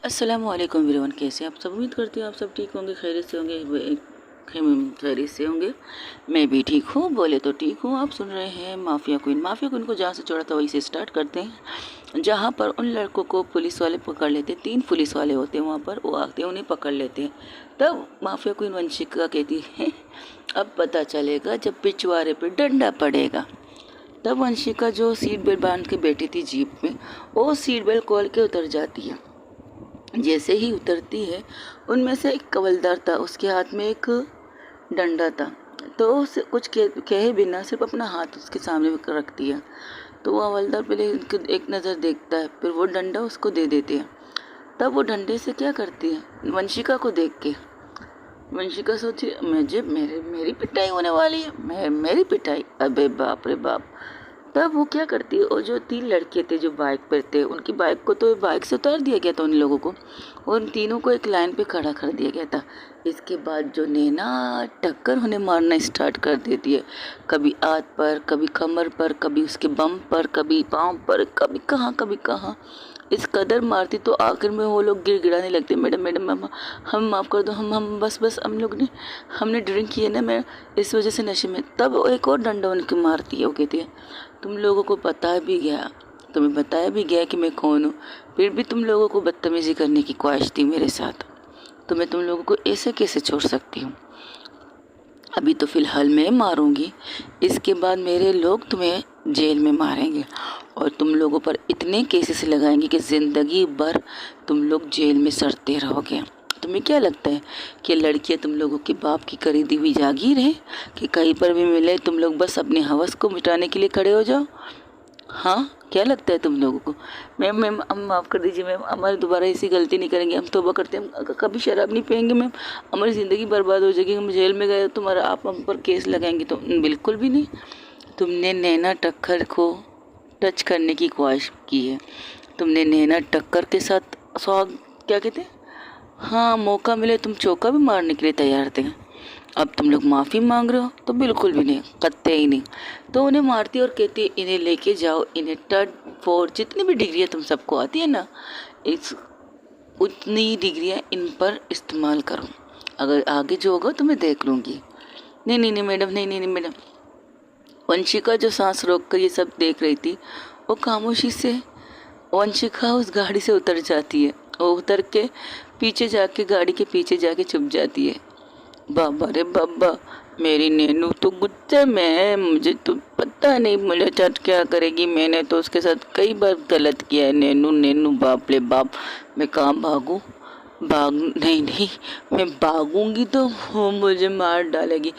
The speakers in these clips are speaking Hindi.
अस्सलामुअलैकुम एवरीवन, कैसे आप सब? उम्मीद करती हूँ आप सब ठीक होंगे, खैरियत से होंगे। खैरियत से होंगे। मैं भी ठीक हूँ, बोले तो ठीक हूँ। आप सुन रहे हैं माफिया क्वीन। माफिया क्वीन को जहाँ से छोड़ा था वहीं से स्टार्ट करते हैं, जहाँ पर उन लड़कों को पुलिस वाले पकड़ लेते हैं। 3 पुलिस वाले होते हैं वहाँ पर, वो आते हैं उन्हें पकड़ लेते हैं। तब माफिया क्वीन वंशिका कहती है अब पता चलेगा जब पिछवाड़े पे डंडा पड़ेगा। तब वंशिका जो सीट बेल्ट बांध के बैठी थी जीप में, वो सीट बेल्ट खोल के उतर जाती है। जैसे ही उतरती है, उनमें से एक कवलदार था, उसके हाथ में एक डंडा था। तो उसे कुछ कहे बिना सिर्फ अपना हाथ उसके सामने रखती है। तो वो हवलदार पहले एक नज़र देखता है, फिर वो डंडा उसको दे देते हैं। तब वो डंडे से क्या करती है, वंशिका को देख के वंशिका सोची मुझे मेरी पिटाई होने वाली है, मेरी पिटाई, अबे बाप रे बाप। तब वो क्या करती है, और जो 3 लड़के थे जो बाइक पर थे, उनकी बाइक को तो बाइक से उतार दिया गया था उन लोगों को, और उन तीनों को एक लाइन पे खड़ा कर दिया गया था। इसके बाद जो नैना टक्कर उन्हें मारना स्टार्ट कर देती है, कभी हाथ पर, कभी कमर पर, कभी उसके बम पर, कभी पाँव पर, कभी कहाँ। इस कदर मारती तो आखिर में वो लोग गिड़गिड़ाने लगते, मैडम मैडम हम माफ़ कर दो, हम बस हमने ड्रिंक की है ना, मैं इस वजह से नशे में। तब वो एक और डंडा उनके मारती है। वो कहती है तुम लोगों को तुम्हें बताया भी गया कि मैं कौन हूँ, फिर भी तुम लोगों को बदतमीज़ी करने की ख्वाहिश थी मेरे साथ, तो मैं तुम लोगों को ऐसे कैसे छोड़ सकती हूँ। अभी तो फ़िलहाल मैं मारूंगी, इसके बाद मेरे लोग तुम्हें जेल में मारेंगे और तुम लोगों पर इतने केसेस लगाएंगे कि ज़िंदगी भर तुम लोग जेल में सड़ते रहोगे। तुम्हें क्या लगता है कि लड़कियां तुम लोगों के बाप की खरीदी हुई जागीर है कि कहीं पर भी मिले तुम लोग बस अपने हवस को मिटाने के लिए खड़े हो जाओ? हाँ, क्या लगता है तुम लोगों को? मैम हम माफ़ कर दीजिए मैम, हमारे दोबारा ऐसी गलती नहीं करेंगे, हम तौबा करते हैं, हम कभी शराब नहीं पियेंगे मैम, हमारी ज़िंदगी बर्बाद हो जाएगी, हम जेल में गए तुम्हारा आप हम पर केस लगाएंगे तो? बिल्कुल भी नहीं। तुमने नैना टक्कर को टच करने की ख्वाहिश की है, तुमने नैना टक्कर के साथ क्या कहते हैं, हाँ, मौका मिले तुम चौका भी मारने के लिए तैयार थे। अब तुम लोग माफ़ी मांग रहे हो? तो बिल्कुल भी नहीं, कतई ही नहीं। तो उन्हें मारती और कहती है इन्हें लेके जाओ, इन्हें 3rd 4th जितनी भी डिग्रियाँ तुम सबको आती है ना, इस उतनी डिग्रियाँ इन पर इस्तेमाल करो, अगर आगे जो होगा तो मैं देख लूँगी। नहीं नहीं नहीं मैडम, नहीं नहीं नहीं मैडम। वंशिका जो सांस रोक कर ये सब देख रही थी, वो खामोशी से वंशिका उस गाड़ी से उतर जाती है। वो उतर के पीछे जाके गाड़ी के पीछे जाके छुप जाती है। बाबा रे बाबा, मेरी नैनू तो गुस्से में है, मुझे तो पता नहीं मुझे चट क्या करेगी, मैंने तो उसके साथ कई बार गलत किया है। नैनू नैनू बाप रे बाप, मैं कहाँ भागूँ? नहीं नहीं, मैं भागूंगी तो वो मुझे मार डालेगी,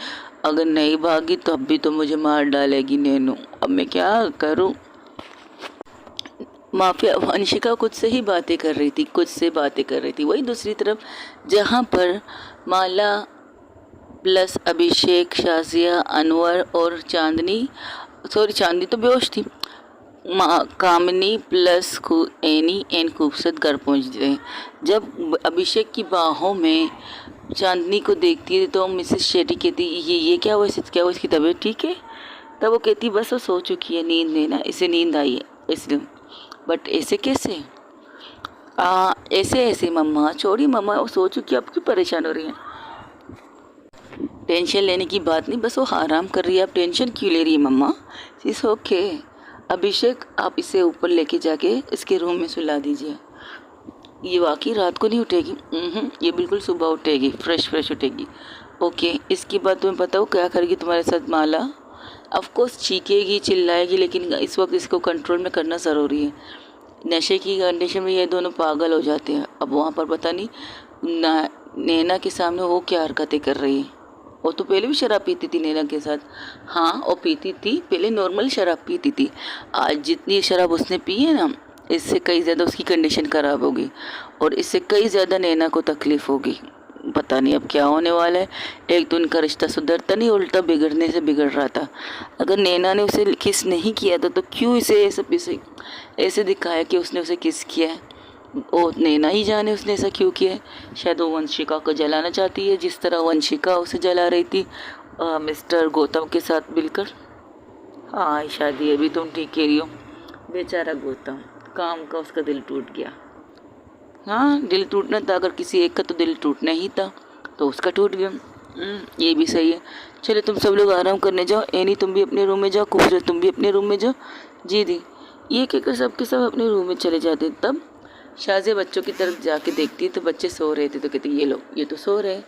अगर नहीं भागी तो अब भी तो मुझे मार डालेगी नैनू, अब मैं क्या करूँ? माफिया वंशिका खुद से ही बातें कर रही थी, वही दूसरी तरफ जहाँ पर माला प्लस अभिषेक, शाजिया, अनवर और चांदनी तो बेहोश थी, कामिनी प्लस एनी एंड खूबसूरत घर पहुँच गए। जब अभिषेक की बाहों में चांदनी को देखती है तो मिसेस शेट्टी कहती ये क्या हुआ, इसकी तबीयत ठीक है? तब वो कहती बस वो सो चुकी है, नींद नहीं ना, इसे नींद आई है इसलिए। बट ऐसे कैसे? ऐसे मम्मा, छोड़ी मम्मा, वो सो चुकी है, आप क्यों परेशान हो रही हैं? टेंशन लेने की बात नहीं, बस वो आराम कर रही है, आप टेंशन क्यों ले रही है मम्मा? इस ओके। अभिषेक, आप इसे ऊपर लेके जाके इसके रूम में सुला दीजिए, ये वाकई रात को नहीं उठेगी। ये बिल्कुल सुबह उठेगी, फ्रेश उठेगी। ओके, इसकी बात तुम्हें पता हो क्या करेगी तुम्हारे साथ माला? ऑफकोर्स चीखेगी, चिल्लाएगी, लेकिन इस वक्त इसको कंट्रोल में करना ज़रूरी है। नशे की कंडीशन में ये दोनों पागल हो जाते हैं। अब वहाँ पर पता नहीं नैना के सामने वो क्या हरकतें कर रही है। वो तो पहले भी शराब पीती थी नैना के साथ, हाँ वो पीती थी, पहले नॉर्मल शराब पीती थी। आज जितनी शराब उसने पी है ना, इससे कई ज़्यादा उसकी कंडीशन ख़राब होगी और इससे कई ज़्यादा नैना को तकलीफ़ होगी। पता नहीं अब क्या होने वाला है। एक तो उनका रिश्ता सुधरता नहीं, उल्टा बिगड़ने से बिगड़ रहा था। अगर नैना ने उसे किस नहीं किया था तो क्यों इसे ऐसे दिखाया कि उसने उसे किस किया है? वो नैना ही जाने उसने ऐसा क्यों किया है। शायद वो वंशिका को जलाना चाहती है, जिस तरह वंशिका उसे जला रही थी मिस्टर गौतम के साथ मिलकर। हाँ शादी, अभी तुम ठीक कह रही हो। बेचारा गौतम, काम का उसका दिल टूट गया। हाँ, दिल टूटना था, अगर किसी एक का तो दिल टूटना ही था, तो उसका टूट गया। ये भी सही है। चलो तुम सब लोग आराम करने जाओ। एनी तुम भी अपने रूम में जाओ, खूबसूरत तुम भी अपने रूम में जाओ। जी दी। ये कहकर सब के सब अपने रूम में चले जाते। तब शाज़िया बच्चों की तरफ जाके देखती है तो बच्चे सो रहे थे, तो कहती ये लोग ये तो सो रहे हैं,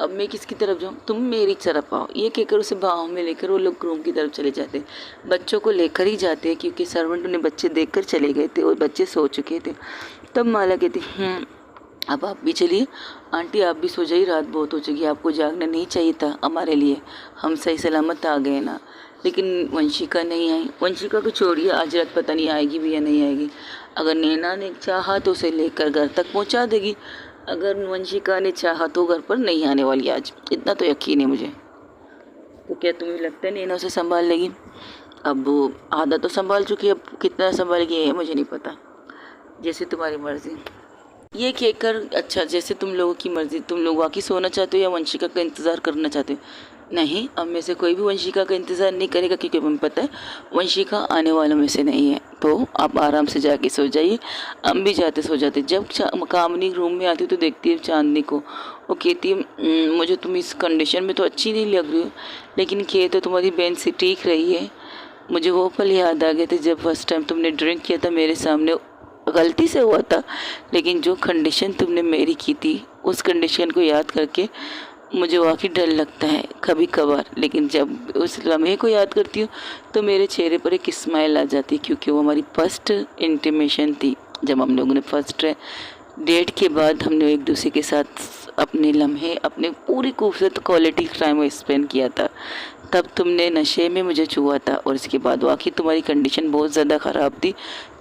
अब मैं किसकी तरफ जाऊँ, तुम मेरी तरफ आओ। ये कहकर उसे बाहों में लेकर वो लोग रूम की तरफ चले जाते। बच्चों को लेकर ही जाते हैं क्योंकि सर्वेंट उन्हें बच्चे देखकर चले गए थे और बच्चे सो चुके थे। तब माला कहती अब आप भी चलिए। आंटी आप भी सो जाइए, रात बहुत हो चुकी है, आपको जागना नहीं चाहिए था हमारे लिए, हम सही सलामत आ गए ना। लेकिन वंशिका नहीं आई। वंशिका को छोड़िए, आज रात पता नहीं आएगी भी या नहीं आएगी। अगर नैना ने चाहा तो उसे लेकर घर तक पहुंचा देगी, अगर वंशिका ने चाहा तो घर पर नहीं आने वाली आज, इतना तो यकीन है मुझे। तो क्या तुम्हें लगता है नैना उसे संभाल लेगी? अब वो आधा तो संभाल चुकी है, अब कितना संभालेगी है मुझे नहीं पता, जैसे तुम्हारी मर्जी। ये कहकर अच्छा जैसे तुम लोगों की मर्जी, तुम लोग वाकई सोना चाहते हो या वंशिका का इंतज़ार करना चाहते हो? नहीं, अब में से कोई भी वंशिका का इंतज़ार नहीं करेगा क्योंकि हमें पता है वंशिका आने वालों में से नहीं है। तो आप आराम से जाके सो जाइए। हम भी जाते सो जाते। जब कामनी रूम में आती तो देखती है चांदनी को। वो कहती है मुझे तुम इस कंडीशन में तो अच्छी नहीं लग रही हो, लेकिन कह तो तुम्हारी बहन से ठीक रही है। मुझे वो पल याद आ गए थे जब फर्स्ट टाइम तुमने ड्रिंक किया था मेरे सामने, गलती से हुआ था, लेकिन जो कंडीशन तुमने मेरी की थी उस कंडीशन को याद करके मुझे वाकई डर लगता है कभी कभार। लेकिन जब उस लम्हे को याद करती हूँ तो मेरे चेहरे पर एक स्माइल आ जाती है, क्योंकि वो हमारी फर्स्ट इंटीमेशन थी। जब हम लोगों ने फर्स्ट डेट के बाद हमने एक दूसरे के साथ अपने लम्हे, अपने पूरी खूबसूरत क्वालिटी टाइम स्पेंड किया था। तब तुमने नशे में मुझे छुआ था और इसके बाद वाकई तुम्हारी कंडीशन बहुत ज़्यादा ख़राब थी।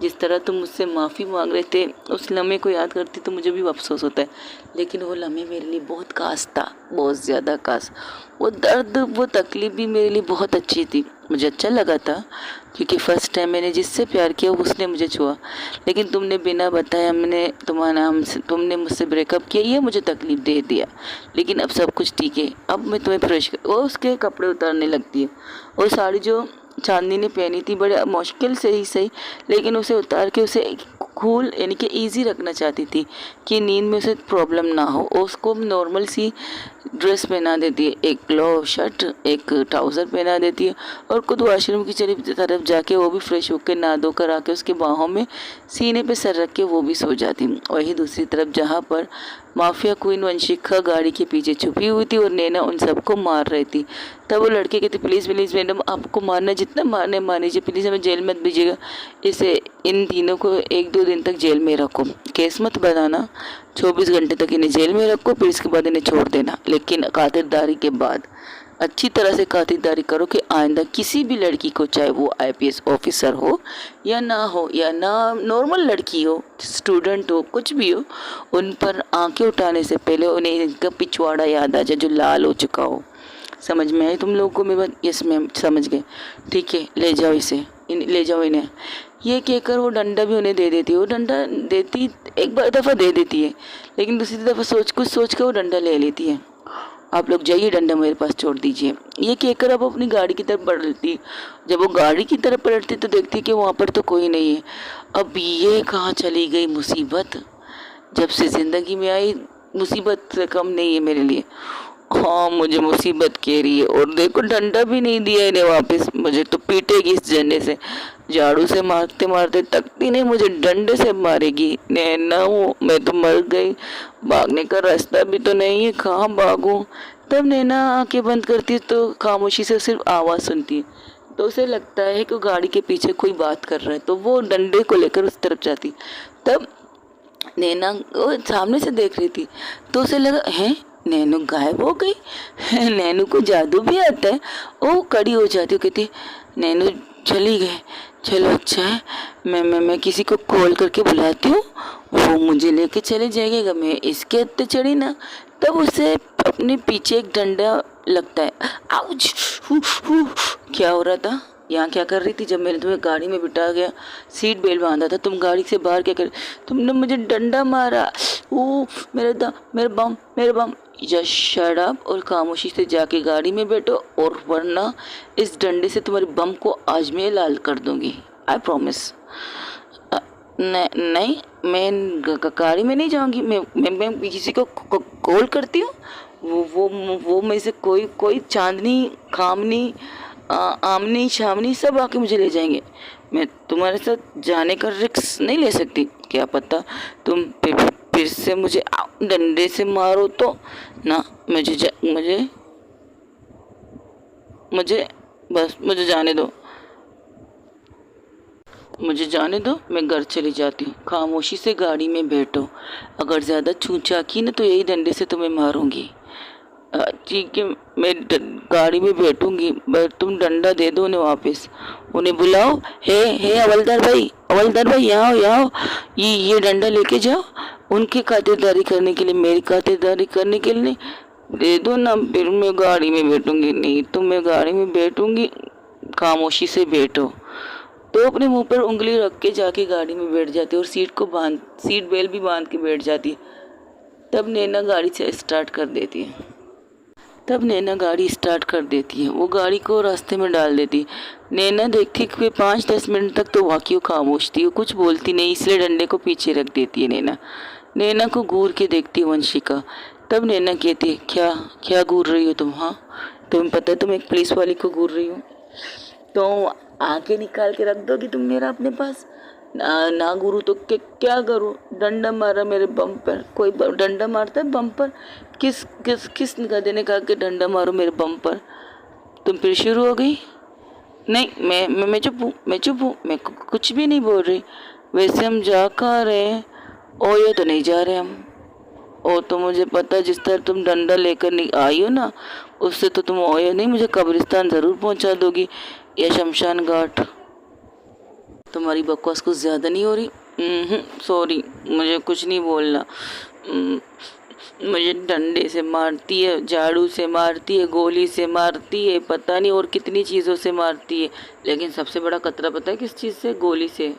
जिस तरह तुम मुझसे माफ़ी मांग रहे थे, उस लम्हे को याद करती तो मुझे भी अफसोस होता है, लेकिन वो लम्हे मेरे लिए बहुत खास था, बहुत ज़्यादा खास। वो दर्द, वो तकलीफ़ भी मेरे लिए बहुत अच्छी थी। मुझे अच्छा लगा था क्योंकि फ़र्स्ट टाइम मैंने जिससे प्यार किया उसने मुझे छुआ, लेकिन तुमने बिना बताए तुमने मुझसे ब्रेकअप किया, ये मुझे तकलीफ़ दे दिया। लेकिन अब सब कुछ ठीक है, अब मैं तुम्हें फ्रेश वो उसके कपड़े उतारने लगती है। और साड़ी जो चांदनी ने पहनी थी बड़े मुश्किल से ही सही, लेकिन उसे उतार के उसे कूल यानी कि इजी रखना चाहती थी कि नींद में उसे प्रॉब्लम ना हो। और उसको नॉर्मल सी ड्रेस पहना देती है, एक ग्लो शर्ट, एक ट्राउज़र पहना देती है और खुद वॉशरूम की तरफ जाके वो भी फ्रेश होकर नहा धोकर आके उसके बाहों में सीने पे सर रख के वो भी सो जाती। वहीं दूसरी तरफ जहाँ पर माफिया क्वीन वंशिका गाड़ी के पीछे छुपी हुई थी और नैना उन सबको मार रही थी, तब वो लड़के कहते प्लीज़ मैडम आपको मारना, जितना मारने मान लीजिए, प्लीज़ हमें जेल मत भेजिएगा, इसे इन तीनों को 1-2 दिन तक जेल में रखो, केस मत बनाना, 24 घंटे तक इन्हें जेल में रखो, फिर इसके बाद इन्हें छोड़ देना, लेकिन खातिरदारी के बाद अच्छी तरह से खातिरदारी करो कि आइंदा किसी भी लड़की को, चाहे वो IPS ऑफिसर हो या ना नॉर्मल लड़की हो, स्टूडेंट हो, कुछ भी हो, उन पर आंखें उठाने से पहले उन्हें इनका पिछवाड़ा याद आ जाए जो लाल हो चुका हो। समझ में आई तुम लोगों को मेरी बात? यस मैम, समझ गए। ठीक है, ले जाओ ले जाओ इन्हें। ये कहकर वो डंडा भी उन्हें दे देती है। वो डंडा देती एक बार दफ़ा दे देती है, लेकिन दूसरी दफ़ा सोच कर वो डंडा ले लेती है। आप लोग जाइए, डंडा मेरे पास छोड़ दीजिए। ये कहकर अब अपनी गाड़ी की तरफ बढ़ती। जब वो गाड़ी की तरफ पलटती तो देखती कि वहाँ पर तो कोई नहीं है। अब ये कहाँ चली गई मुसीबत? जब से ज़िंदगी में आई, मुसीबत से कम नहीं है मेरे लिए। हाँ, मुझे मुसीबत कह रही है, और देखो डंडा भी नहीं दिया इन्हें वापस। मुझे तो पीटेगी इस झंडे से, झाड़ू से मारते मारते तकती नहीं, मुझे डंडे से मारेगी। नैना वो मैं तो मर गई, भागने का रास्ता भी तो नहीं है, कहाँ भागूं? तब नैना आंखें बंद करती है तो खामोशी से सिर्फ आवाज़ सुनती है, तो उसे लगता है कि गाड़ी के पीछे कोई बात कर रहा है, तो वो डंडे को लेकर उस तरफ जाती। तब नैना वो सामने से देख रही थी, तो उसे लगा है नैनू गायब हो गई, नैनू को जादू भी आता है। वो कड़ी हो जाती है, कहती नैनू चली गए, चलो अच्छा है, मैं किसी को कॉल करके बुलाती हूँ, वो मुझे लेके चले जाएगा। मैं इसके हत्ते चढ़ी ना, तब उसे अपने पीछे एक डंडा लगता है। आउच! क्या हो रहा था? यहाँ क्या कर रही थी जब मैंने तुम्हें गाड़ी में बिठा गया, सीट बेल्ट बांधा था, तुम गाड़ी से बाहर क्या कर? तुमने मुझे डंडा मारा। मेरे बम। जस्ट शट अप और खामोशी से जाके गाड़ी में बैठो, और वरना इस डंडे से तुम्हारे बम को आज मैं लाल कर दूंगी। I promise. नहीं, मैं गाड़ी में नहीं जाऊंगी। मैं किसी को कॉल करती हूँ। वो में से कोई चांदनी, खामनी, आमनी शामनी सब आके मुझे ले जाएंगे। मैं तुम्हारे साथ जाने का रिस्क नहीं ले सकती। क्या पता तुम फिर से मुझे डंडे से मारो तो ना। मुझे जाने दो। मुझे जाने दो, मैं घर चली जाती हूँ। खामोशी से गाड़ी में बैठो। अगर ज़्यादा छूछा की ना तो यही डंडे से तुम्हें मारूंगी। ठीक है, मैं गाड़ी में बैठूंगी, बस तुम डंडा दे दो उन्हें वापस। उन्हें बुलाओ, हे हवलदार भाई यहाँ आओ, यहाँ आओ। ये डंडा लेके जाओ उनकी खातिरदारी करने के लिए, मेरी खातिरदारी करने के लिए दे दो ना। फिर मैं गाड़ी में बैठूंगी। नहीं तो मैं गाड़ी में बैठूंगी। खामोशी से बैठो। तो अपने मुंह पर उंगली रख के जाके गाड़ी में बैठ जाती है और सीट बेल्ट भी बांध के बैठ जाती है। तब नैना गाड़ी से स्टार्ट कर देती है। वो गाड़ी को रास्ते में डाल देती है। नैना देखती कि 5-10 मिनट तक तो वाकई खामोश थी, वो कुछ बोलती नहीं, इसलिए डंडे को पीछे रख देती है। नैना को घूर के देखती है वंशिका। तब नैना कहती है, क्या घूर रही हो तुम? हाँ, तुम्हें पता है तुम एक पुलिस वाली को घूर रही हो? तो आके निकाल के रख दोगी तुम मेरा अपने पास? ना गुरु तो क्या करूँ? डंडा मारा मेरे बम पर। कोई डंडा मारता है बम पर? किस गधे ने कहा कि डंडा मारो मेरे बम पर? तुम फिर शुरू हो गई। नहीं, मैं चुप हूँ। मैं कुछ भी नहीं बोल रही। वैसे हम जा कहाँ रहे हैं? ओयो तो नहीं जा रहे हम। ओ तो मुझे पता है, जिस तरह तुम डंडा लेकर नहीं आई हो ना, उससे तो तुम ओयो नहीं, मुझे कब्रिस्तान ज़रूर पहुंचा दोगी या शमशान घाट। तुम्हारी बकवास कुछ ज़्यादा नहीं हो रही? सॉरी, मुझे कुछ नहीं बोलना। मुझे डंडे से मारती है, झाड़ू से मारती है, गोली से मारती है, पता नहीं और कितनी चीज़ों से मारती है। लेकिन सबसे बड़ा खतरा पता है किस चीज़ से? गोली से।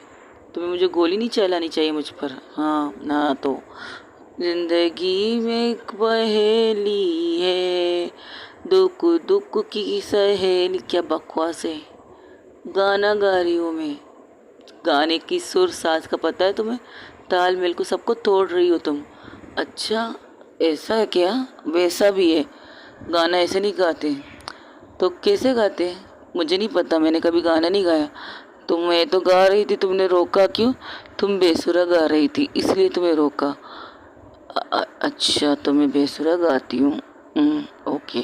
तुम्हें मुझे गोली नहीं चलानी चाहिए मुझ पर। हाँ ना, तो जिंदगी में एक पहेली है, दुख दुख की सहेली। क्या बकवास है, गाना गा रही हूँ मैं। गाने की सुर साज का पता है तुम्हें? तालमेल को सबको तोड़ रही हो तुम। अच्छा, ऐसा है क्या? वैसा भी है। गाना ऐसे नहीं गाते। तो कैसे गाते हैं? मुझे नहीं पता, मैंने कभी गाना नहीं गाया। मैं तो गा रही थी, तुमने रोका क्यों? तुम बेसुरा गा रही थी इसलिए तुम्हें रोका। अच्छा, तो मैं बेसुरा गाती हूँ। ओके,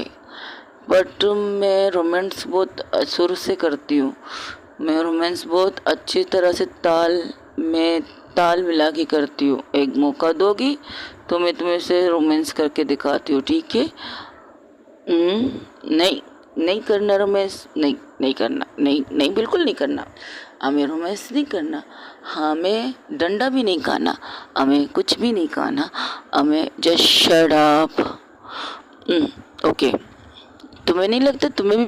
बट मैं रोमांस बहुत सुर से करती हूँ। मैं रोमांस बहुत अच्छी तरह से ताल मिला के करती हूँ। एक मौका दोगी तो मैं तुम्हें से रोमांस करके दिखाती हूँ, ठीक है? नहीं करना रोमांस। नहीं करना। नहीं बिल्कुल नहीं करना। हमें रोमांस नहीं करना, हमें डंडा भी नहीं खाना, हमें कुछ भी नहीं खाना, हमें जस्ट शट अप। ओके, तुम्हें नहीं लगता तुम्हें भी?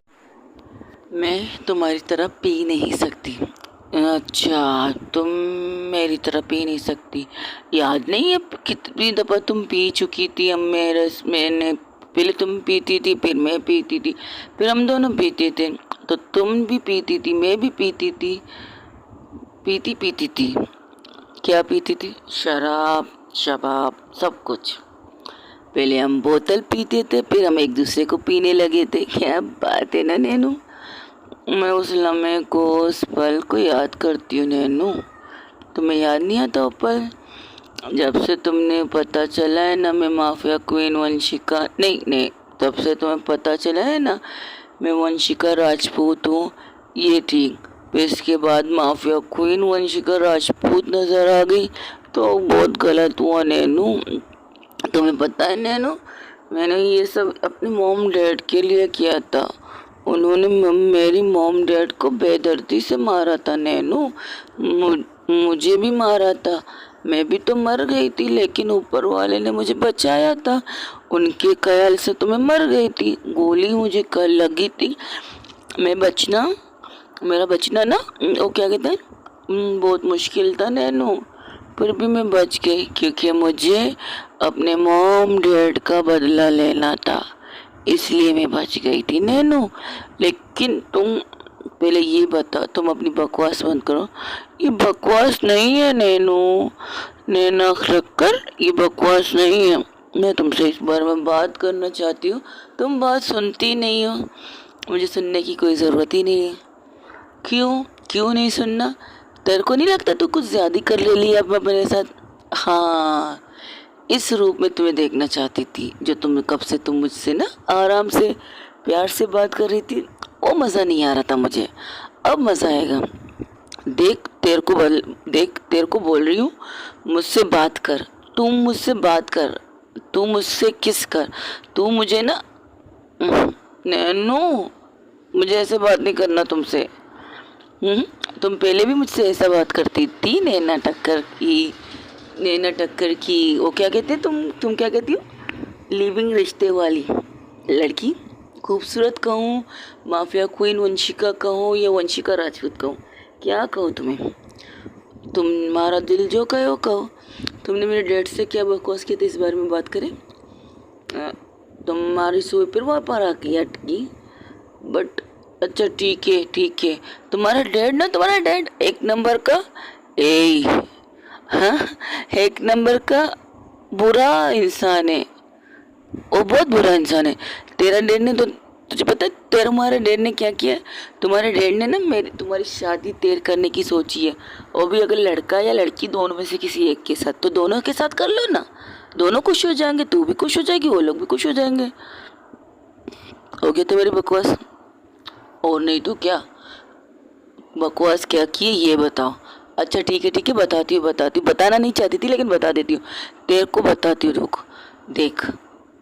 मैं तुम्हारी तरह पी नहीं सकती। अच्छा, तुम मेरी तरह पी नहीं सकती? याद नहीं है कितनी दफ़ा तुम पी चुकी थी? मैंने पहले तुम पीती थी, फिर मैं पीती थी, फिर हम दोनों पीते थे। तो तुम भी पीती थी, मैं भी पीती थी। पीती थी। क्या पीती थी? शराब, शबाब, सब कुछ। पहले हम बोतल पीते थे, फिर हम एक दूसरे को पीने लगे थे। क्या बात है ना नैनू? मैं उस लम्हे को, उस पल को याद करती हूँ नैनू। तुम्हें याद नहीं आता वो पल? जब से तुमने पता चला है ना मैं माफिया क्वीन वंशिका, नहीं, तब से तुम्हें पता चला है ना मैं वंशिका राजपूत हूँ, ये ठीक। फिर इसके बाद माफिया क्वीन वंशिका राजपूत नज़र आ गई तो बहुत गलत हुआ नैनू। तुम्हें पता है नैनू, मैंने ये सब अपने मॉम डैड के लिए किया था। उन्होंने मेरी मॉम डैड को बेदर्दी से मारा था नैनू। मुझे भी मारा था। मैं भी तो मर गई थी, लेकिन ऊपर वाले ने मुझे बचाया था। उनके ख्याल से तो मैं मर गई थी। गोली मुझे कल लगी थी। मेरा बचना ना, वो क्या कहते हैं, बहुत मुश्किल था नैनू। फिर भी मैं बच गई क्योंकि मुझे अपने मॉम डैड का बदला लेना था, इसलिए मैं बच गई थी नैनू। लेकिन पहले ये बता, तुम अपनी बकवास बंद करो। ये बकवास नहीं है नैनू, नैना रखकर, ये बकवास नहीं है। मैं तुमसे इस बारे में बात करना चाहती हूँ, तुम बात सुनती नहीं हो। मुझे सुनने की कोई ज़रूरत ही नहीं है। क्यों क्यों नहीं सुनना? तेरे को नहीं लगता तू कुछ ज़्यादा कर ले लिया अब मेरे साथ? हाँ, इस रूप में तुम्हें देखना चाहती थी, जो तुम कब से तुम मुझसे ना आराम से प्यार से बात कर रही थी, वो मज़ा नहीं आ रहा था मुझे। अब मज़ा आएगा। देख तेरे को बोल रही हूँ, मुझसे बात कर, तुम मुझसे बात कर, तू मुझसे किस कर, तू मुझे ना नैनो, मुझे ऐसे बात नहीं करना तुमसे। तुम पहले भी मुझसे ऐसा बात करती थी, नैना टक्कर की वो क्या कहते हैं, तुम क्या कहती हो, लिविंग रिश्ते वाली लड़की। खूबसूरत कहूँ, माफिया क्वीन वंशिका कहूँ या वंशिका राजपूत कहूँ, क्या कहूँ तुम्हें? तुम्हारा दिल जो कहे वो कहो। तुमने मेरे डैड से क्या बकवास किया था, इस बारे में बात करें? तुम्हारी सुई फिर वहाँ पर आके अटकी, बट अच्छा ठीक है। तुम्हारा डैड एक नंबर का, ए हाँ, एक नंबर का बुरा इंसान है, वो बहुत बुरा इंसान है। तेरा डैड ने तो, तुझे पता है तुम्हारे डैड ने क्या किया? तुम्हारे डैड ने ना तुम्हारी शादी तेर करने की सोची है, वो भी अगर लड़का या लड़की दोनों में से किसी एक के साथ, तो दोनों के साथ कर लो ना, दोनों खुश हो जाएंगे, तू भी खुश हो जाएगी, वो लोग भी खुश हो जाएंगे। हो गया तो मेरी बकवास, और नहीं तो क्या। बकवास क्या की है ये बताओ। अच्छा ठीक है बताती हूँ, बताना नहीं चाहती थी लेकिन बता देती हूँ, तेरे को बताती हूँ। रुक, देख,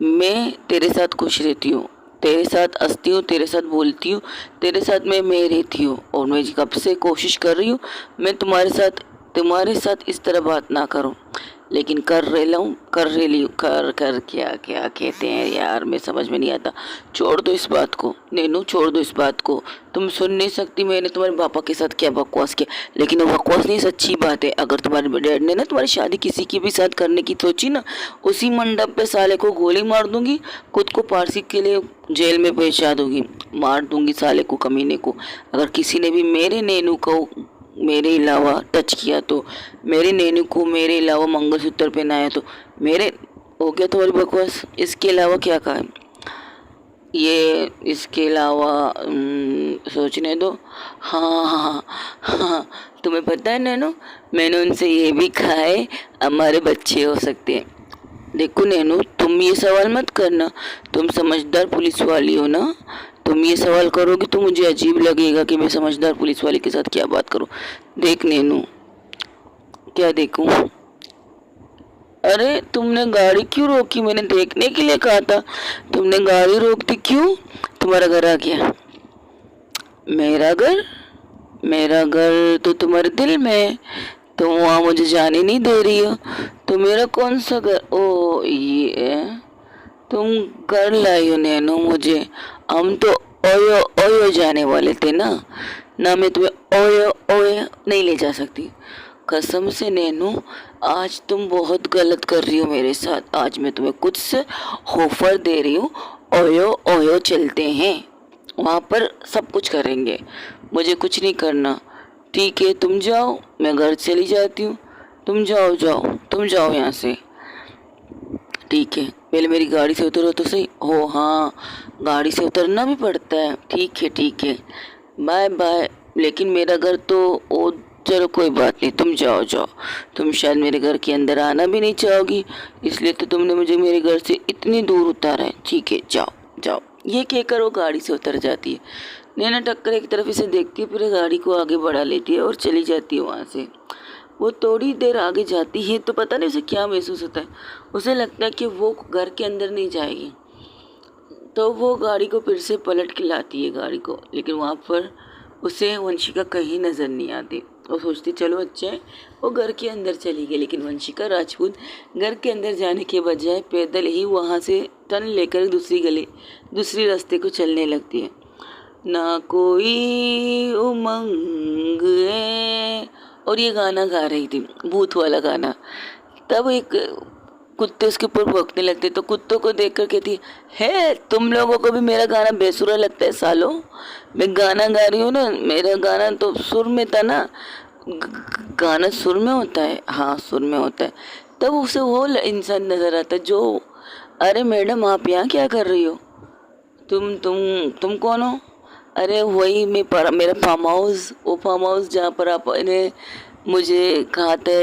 मैं तेरे साथ खुश रहती हूँ, तेरे साथ हंसती हूँ, तेरे साथ बोलती हूँ, तेरे साथ मैं रहती हूँ, और मैं कब से कोशिश कर रही हूँ मैं तुम्हारे साथ इस तरह बात ना करूँ, लेकिन कर रही हूँ। कर क्या क्या कहते हैं यार, मैं समझ में नहीं आता। छोड़ दो इस बात को नैनू, छोड़ दो इस बात को। तुम सुन नहीं सकती मैंने तुम्हारे पापा के साथ क्या बकवास किया, लेकिन वो बकवास नहीं, सच्ची बात है। अगर तुम्हारे डैड ने ना तुम्हारी शादी किसी के भी साथ करने की सोची ना, उसी मंडप पे साले को गोली मार दूंगी, खुद को पारसी के लिए जेल में पहुंचा दूंगी, मार दूंगी साले को, कमीने को। अगर किसी ने भी मेरे नैनू को मेरे अलावा टच किया तो, मेरे नैनू को मेरे अलावा मंगलसूत्र पहनाया तो, मेरे हो गया तुम्हारी बकवास। इसके अलावा क्या कहा है ये, इसके अलावा सोचने दो। हाँ, तुम्हें पता है नैनू, मैंने उनसे ये भी कहा है हमारे बच्चे हो सकते हैं। देखो नैनू, तुम ये सवाल मत करना, तुम समझदार पुलिस वाली हो ना, तुम ये सवाल करोगे तो मुझे अजीब लगेगा कि मैं समझदार पुलिस वाले के साथ क्या बात करूं। देख नैनू, क्या देखूं? अरे तुमने गाड़ी क्यों रोकी? मैंने देखने के लिए कहा था, तुमने गाड़ी रोक दी क्यों? तुम्हारा घर आ गया। मेरा घर तो तुम्हारे दिल में है, तुम वहाँ मुझे जाने नहीं दे रही हो, तो मेरा कौन सा घर? ओ ये तुम घर लाई हो नैनो मुझे। हम तो ओयो ओयो जाने वाले थे ना मैं तुम्हें ओयो ओयो नहीं ले जा सकती। कसम से नैनो, आज तुम बहुत गलत कर रही हो मेरे साथ। आज मैं तुम्हें कुछ से ऑफर दे रही हूँ, ओयो ओयो चलते हैं, वहाँ पर सब कुछ करेंगे, मुझे कुछ नहीं करना। ठीक है तुम जाओ, मैं घर चली जाती हूँ। तुम जाओ यहाँ से। ठीक है, पहले मेरी गाड़ी से उतरो तो सही। ओ हाँ, गाड़ी से उतरना भी पड़ता है। ठीक है, बाय बाय। लेकिन मेरा घर तो, ओ चलो कोई बात नहीं, तुम जाओ। तुम शायद मेरे घर के अंदर आना भी नहीं चाहोगी, इसलिए तो तुमने मुझे मेरे घर से इतनी दूर उतारा है। ठीक है जाओ। ये कहकर वो गाड़ी से उतर जाती है। नैना टक्कर एक तरफ इसे देखती है, फिर गाड़ी को आगे बढ़ा लेती है और चली जाती है वहाँ से। वो थोड़ी देर आगे जाती है तो पता नहीं उसे क्या महसूस होता है, उसे लगता है कि वो घर के अंदर नहीं जाएगी, तो वो गाड़ी को फिर से पलट के लाती है गाड़ी को, लेकिन वहाँ पर उसे वंशिका कहीं नज़र नहीं आती। वो सोचती चलो अच्छा है, वो घर के अंदर चली गई, लेकिन वंशिका राजपूत घर के अंदर जाने के बजाय पैदल ही वहाँ से टर्न लेकर दूसरी रास्ते को चलने लगती है। ना कोई उमंग है, और ये गाना गा रही थी, भूत वाला गाना। तब एक कुत्ते उसके ऊपर भौंकने लगते। तो कुत्तों को देख कर कहती है तुम लोगों को भी मेरा गाना बेसुरा लगता है सालो, मैं गाना गा रही हूँ ना, मेरा गाना तो सुर में था ना। गाना सुर में होता है, हाँ सुर में होता है। तब उसे वो इंसान नजर आता है जो, अरे मैडम आप यहाँ क्या कर रही हो, तुम कौन हो? अरे वही मेरा फार्म हाउस, वो फार्म हाउस जहाँ पर आपने मुझे कहा था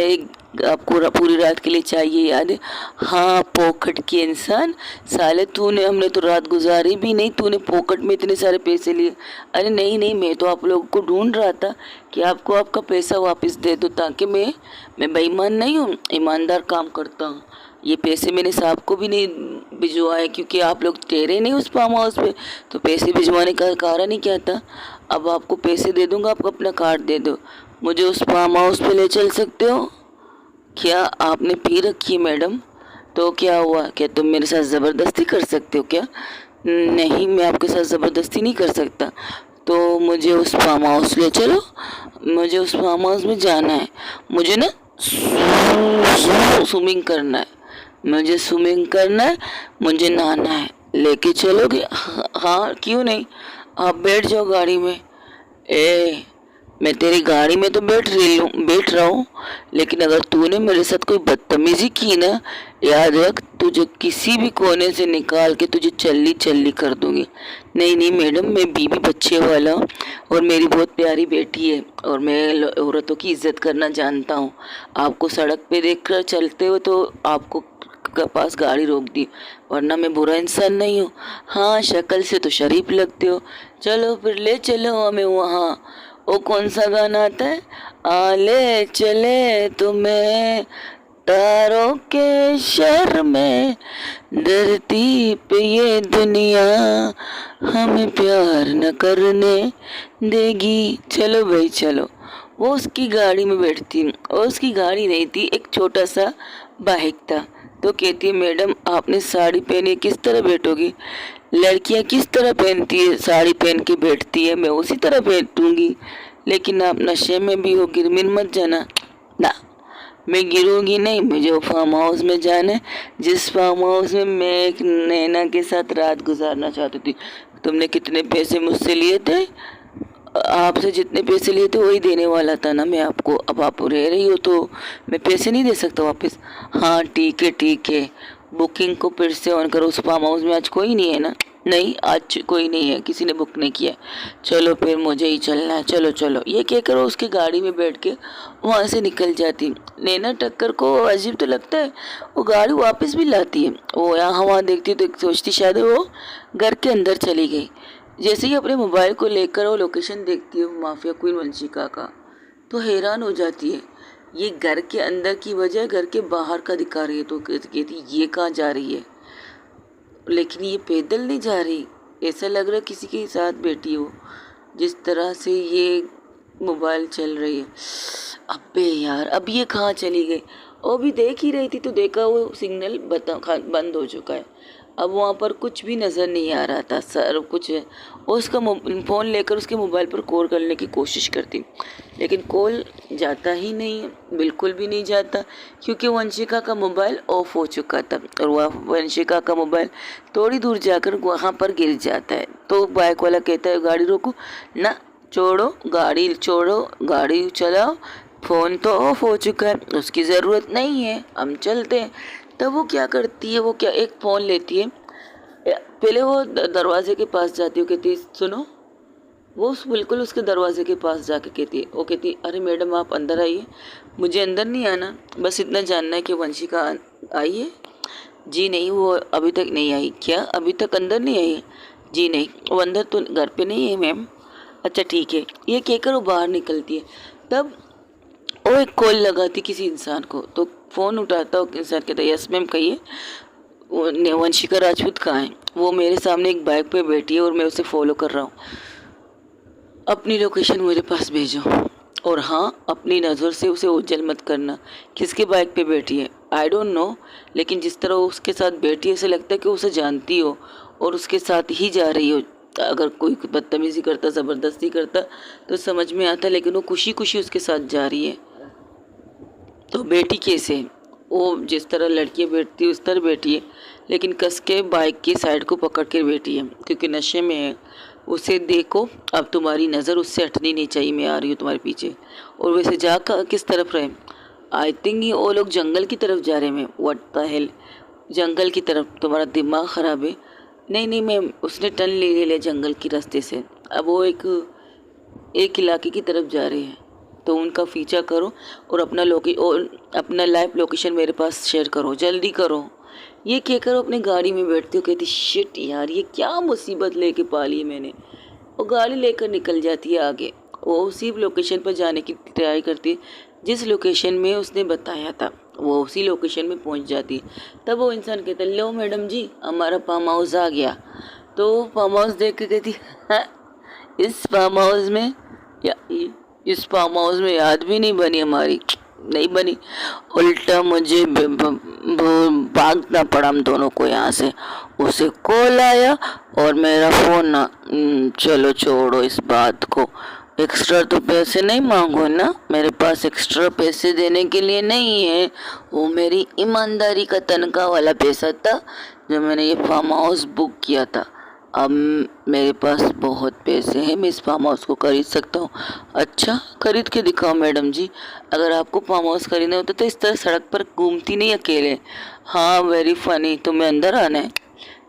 आपको पूरी रात के लिए चाहिए, याद है? हाँ पोकट के इंसान, साले तूने, हमने तो रात गुजारी भी नहीं, तूने पोकट में इतने सारे पैसे लिए। अरे नहीं नहीं, मैं तो आप लोगों को ढूंढ रहा था कि आपको आपका पैसा वापस दे दो, ताकि मैं बेईमान नहीं हूँ, ईमानदार काम करता हूँ। ये पैसे मैंने साहब को भी नहीं भिजवाए क्योंकि आप लोग ठहरे नहीं उस फार्म हाउस पे, तो पैसे भिजवाने का कारण ही क्या था? अब आपको पैसे दे दूंगा, आपको अपना कार्ड दे दो, मुझे उस फार्म हाउस पे ले चल सकते हो। क्या आपने पी रखी है मैडम? तो क्या हुआ, क्या तुम मेरे साथ ज़बरदस्ती कर सकते हो क्या? नहीं मैं आपके साथ ज़बरदस्ती नहीं कर सकता। तो मुझे उस फार्म हाउस ले चलो, मुझे उस फार्म हाउस में जाना है, मुझे ना स्विमिंग करना है, मुझे स्विमिंग करना है, मुझे नहाना है, लेके चलोगे? हाँ क्यों नहीं, आप बैठ जाओ गाड़ी में। ए मैं तेरी गाड़ी में तो बैठ रहा हूँ, लेकिन अगर तूने मेरे साथ कोई बदतमीजी की ना, याद रख तुझे किसी भी कोने से निकाल के तुझे चल्ली चल्ली कर दूंगी। नहीं नहीं मैडम, मैं बीवी बच्चे वाला हूँ और मेरी बहुत प्यारी बेटी है और मैं औरतों की इज्जत करना जानता हूँ। आपको सड़क पे देखकर चलते हो तो आपको के पास गाड़ी रोक दी, वरना मैं बुरा इंसान नहीं हूँ। हाँ शक्ल से तो शरीफ लगते हो, चलो फिर ले चलो हमें वहाँ। वो कौन सा गाना आता है, आ ले चले तुम्हें तारों के शहर में, धरती पे ये दुनिया हमें प्यार न करने देगी। चलो भाई चलो। वो उसकी गाड़ी में बैठती, और उसकी गाड़ी नहीं थी, एक छोटा सा बाइक था। तो कहती है मैडम आपने साड़ी पहनी, किस तरह बैठोगी? लड़कियां किस तरह पहनती है, साड़ी पहन के बैठती है, मैं उसी तरह बैठूंगी। लेकिन आप नशे में भी हो, गिरमिर मत जाना। ना मैं गिरूंगी नहीं, मुझे वो फार्म हाउस में जाना है जिस फार्म हाउस में मैं एक नैना के साथ रात गुजारना चाहती थी। तुमने कितने पैसे मुझसे लिए थे? आपसे जितने पैसे लिए थे वही देने वाला था ना मैं आपको। अब आप रह रही हो तो मैं पैसे नहीं दे सकता वापस। हाँ ठीक है ठीक है, बुकिंग को फिर से ऑन करो। उस फार्म हाउस में आज कोई नहीं है ना? नहीं आज कोई नहीं है, किसी ने बुक नहीं किया। चलो फिर मुझे ही चलना है, चलो चलो। ये क्या करो, उसकी गाड़ी में बैठ के वहाँ से निकल जाती। नैना टक्कर को अजीब तो लगता है, वो गाड़ी वापस भी लाती है। वो यहाँ वहाँ देखती तो सोचती शायद वो घर के अंदर चली गई। जैसे ही अपने मोबाइल को लेकर वो लोकेशन देखती है माफिया क्वीन वंशिका का, तो हैरान हो जाती है। ये घर के अंदर की बजाय घर के बाहर का दिखा रही है। तो कहती ये कहाँ जा रही है, लेकिन ये पैदल नहीं जा रही, ऐसा लग रहा है किसी के साथ बैठी हो, जिस तरह से ये मोबाइल चल रही है। अबे यार अब ये कहाँ चली गई? वो भी देख ही रही थी तो देखा वो सिग्नल बंद हो चुका है। अब वहाँ पर कुछ भी नज़र नहीं आ रहा था, सर कुछ है। वो उसका फ़ोन लेकर उसके मोबाइल पर कॉल करने की कोशिश करती, लेकिन कॉल जाता ही नहीं है, बिल्कुल भी नहीं जाता, क्योंकि वंशिका का मोबाइल ऑफ हो चुका था। और वह वंशिका का मोबाइल थोड़ी दूर जाकर वहाँ पर गिर जाता है। तो बाइक वाला कहता है गाड़ी रोको ना, छोड़ो गाड़ी, छोड़ो गाड़ी चलाओ, फ़ोन तो ऑफ हो चुका है, उसकी ज़रूरत नहीं है, हम चलते हैं। तब वो क्या करती है, वो क्या एक फ़ोन लेती है, पहले वो दरवाजे के पास जाती है, कहती है सुनो। वो बिल्कुल उसके दरवाजे के पास जाके कहती है, वो कहती अरे मैडम आप अंदर आइए, मुझे अंदर नहीं आना, बस इतना जानना है कि वंशिका आई है। जी नहीं वो अभी तक नहीं आई। क्या अभी तक अंदर नहीं आई है? जी नहीं वो अंदर तो घर पे नहीं है मैम। अच्छा ठीक है, ये कहकर वो बाहर निकलती है। तब वो एक कॉल लगाती किसी इंसान को, तो फ़ोन उठाता वो इंसान कहता है यस मैम कहिए, वंशिका राजपूत कहाँ है? वो मेरे सामने एक बाइक पे बैठी है और मैं उसे फॉलो कर रहा हूँ, अपनी लोकेशन मेरे पास भेजो। और हाँ अपनी नज़र से उसे ओझल मत करना। किसके बाइक पे बैठी है आई डोंट नो, लेकिन जिस तरह वो उसके साथ बैठी है ऐसा लगता है कि उसे जानती हो और उसके साथ ही जा रही हो। अगर कोई बदतमीजी करता, ज़बरदस्ती करता तो समझ में आता, लेकिन वो खुशी खुशी उसके साथ जा रही है। तो बेटी कैसे? वो जिस तरह लड़कियाँ बैठती है उस तरह बैठी है, लेकिन कस के बाइक की साइड को पकड़ के बैठी है क्योंकि नशे में है। उसे देखो, अब तुम्हारी नज़र उससे हटनी नहीं चाहिए, मैं आ रही हूँ तुम्हारे पीछे। और वैसे जा किस तरफ रहे? आई थिंक वो लोग जंगल की तरफ जा रहे हैं। व्हाट द हेल, जंगल की तरफ? तुम्हारा दिमाग ख़राब है। नहीं नहीं, मैं उसने टर्न ले लिया जंगल के रास्ते से। अब वो एक इलाके की तरफ जा रहे हैं, तो उनका पीछा करो और अपना लाइव लोकेशन मेरे पास शेयर करो, जल्दी करो। ये क्या करो, अपनी गाड़ी में बैठती हो, कहती शिट यार ये क्या मुसीबत लेके पाली है मैंने। वो गाड़ी लेकर निकल जाती है आगे। वो उसी लोकेशन पर जाने की तैयारी करती है जिस लोकेशन में उसने बताया था। वो उसी लोकेशन में पहुंच जाती है। तब वो इंसान कहता है, लो मैडम जी हमारा फार्म हाउस आ गया। तो फार्म हाउस देख के कहती, हाँ, इस फार्म हाउस में या इस फार्म हाउस में याद भी नहीं बनी हमारी, नहीं बनी। उल्टा मुझे भागना पड़ा हम दोनों को यहाँ से। उसे कॉल आया और मेरा फ़ोन ना, चलो छोड़ो इस बात को। एक्स्ट्रा तो पैसे नहीं मांगो ना, मेरे पास एक्स्ट्रा पैसे देने के लिए नहीं है। वो मेरी ईमानदारी का तनख्वाह वाला पैसा था जो मैंने ये फार्म हाउस बुक किया था। अब मेरे पास बहुत पैसे हैं, मैं इस फार्म हाउस को खरीद सकता हूँ। अच्छा, खरीद के दिखाओ मैडम जी। अगर आपको फार्म हाउस खरीदना होता तो इस तरह सड़क पर घूमती नहीं अकेले। हाँ, वेरी फनी, तुम्हें अंदर आना है?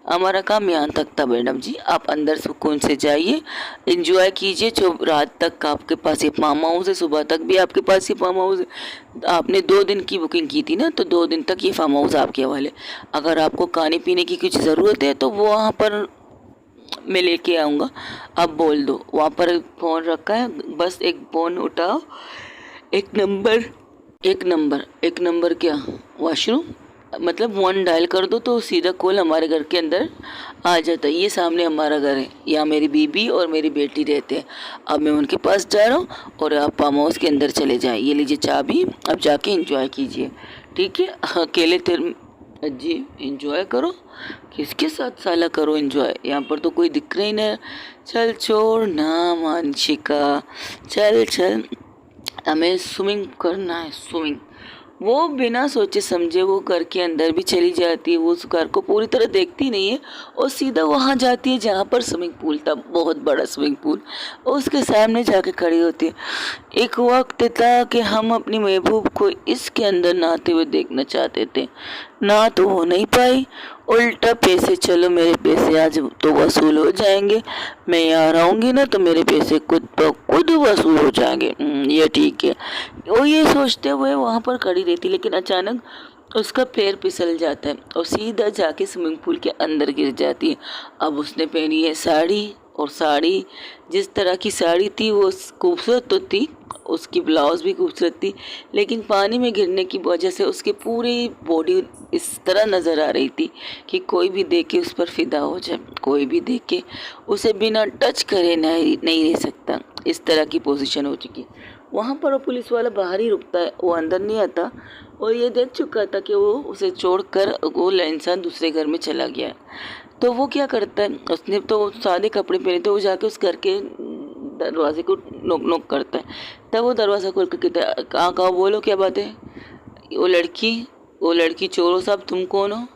हमारा काम यहाँ तक था मैडम जी, आप अंदर सुकून से जाइए, एंजॉय कीजिए। जो रात तक आपके पास ये फार्म हाउस है, सुबह तक भी आपके पास ये फार्म हाउस है। आपने 2 दिन की बुकिंग की थी ना, तो 2 दिन तक ये फार्म हाउस आपके हवाले। अगर आपको खाने पीने की कुछ ज़रूरत है तो वो वहाँ पर मैं लेके आऊँगा, आप बोल दो। वहाँ पर फ़ोन रखा है, बस एक फ़ोन उठाओ, एक नंबर क्या, वॉशरूम मतलब 1 डायल कर दो तो सीधा कॉल हमारे घर के अंदर आ जाता है। ये सामने हमारा घर है, यहाँ मेरी बीबी और मेरी बेटी रहते हैं। अब मैं उनके पास जा रहा हूँ और आप फार्म हाउस के अंदर चले जाएं। ये लीजिए चाबी, अब जाके एंजॉय कीजिए, ठीक है? अकेले जी एंजॉय करो, किसके साथ साला करो एंजॉय, यहाँ पर तो कोई दिख रही नहीं। चल छोड़ ना मानसिका, चल हमें स्विमिंग करना है, स्विमिंग। वो बिना सोचे समझे वो घर के अंदर भी चली जाती है। वो उस घर को पूरी तरह देखती नहीं है और सीधा वहाँ जाती है जहाँ पर स्विमिंग पूल था, बहुत बड़ा स्विमिंग पूल। और उसके सामने जाके खड़ी होती है। एक वक्त था कि हम अपनी महबूब को इसके अंदर नहाते हुए देखना चाहते थे, ना तो हो नहीं पाई। उल्टा पैसे, चलो मेरे पैसे आज तो वसूल हो जाएंगे, मैं यहाँ रहूँगी ना तो मेरे पैसे खुद वसूल हो जाएंगे। ये ठीक है। वो ये सोचते हुए वहाँ पर खड़ी रहती, लेकिन अचानक उसका पैर फिसल जाता है और सीधा जाके स्विमिंग पूल के अंदर गिर जाती है। अब उसने पहनी है साड़ी, और साड़ी जिस तरह की साड़ी थी वो खूबसूरत तो थी, उसकी ब्लाउज़ भी खूबसूरत थी, लेकिन पानी में गिरने की वजह से उसकी पूरी बॉडी इस तरह नज़र आ रही थी कि कोई भी देखे उस पर फिदा हो जाए, कोई भी देखे उसे बिना टच करे नहीं रह सकता। इस तरह की पोजीशन हो चुकी। वहाँ पर वो पुलिस वाला बाहर ही रुकता है, वो अंदर नहीं आता और ये देख चुका था कि वो उसे छोड़कर वो इंसान दूसरे घर में चला गया है। तो वो क्या करता है, उसने तो सादे कपड़े पहने थे, वो जाके उस घर के दरवाजे को नोक नोक करता है। तब वो दरवाज़ा खोल कर कहता है, कहाँ बोलो क्या बात है? वो लड़की चोरों साहब तुम कौन हो?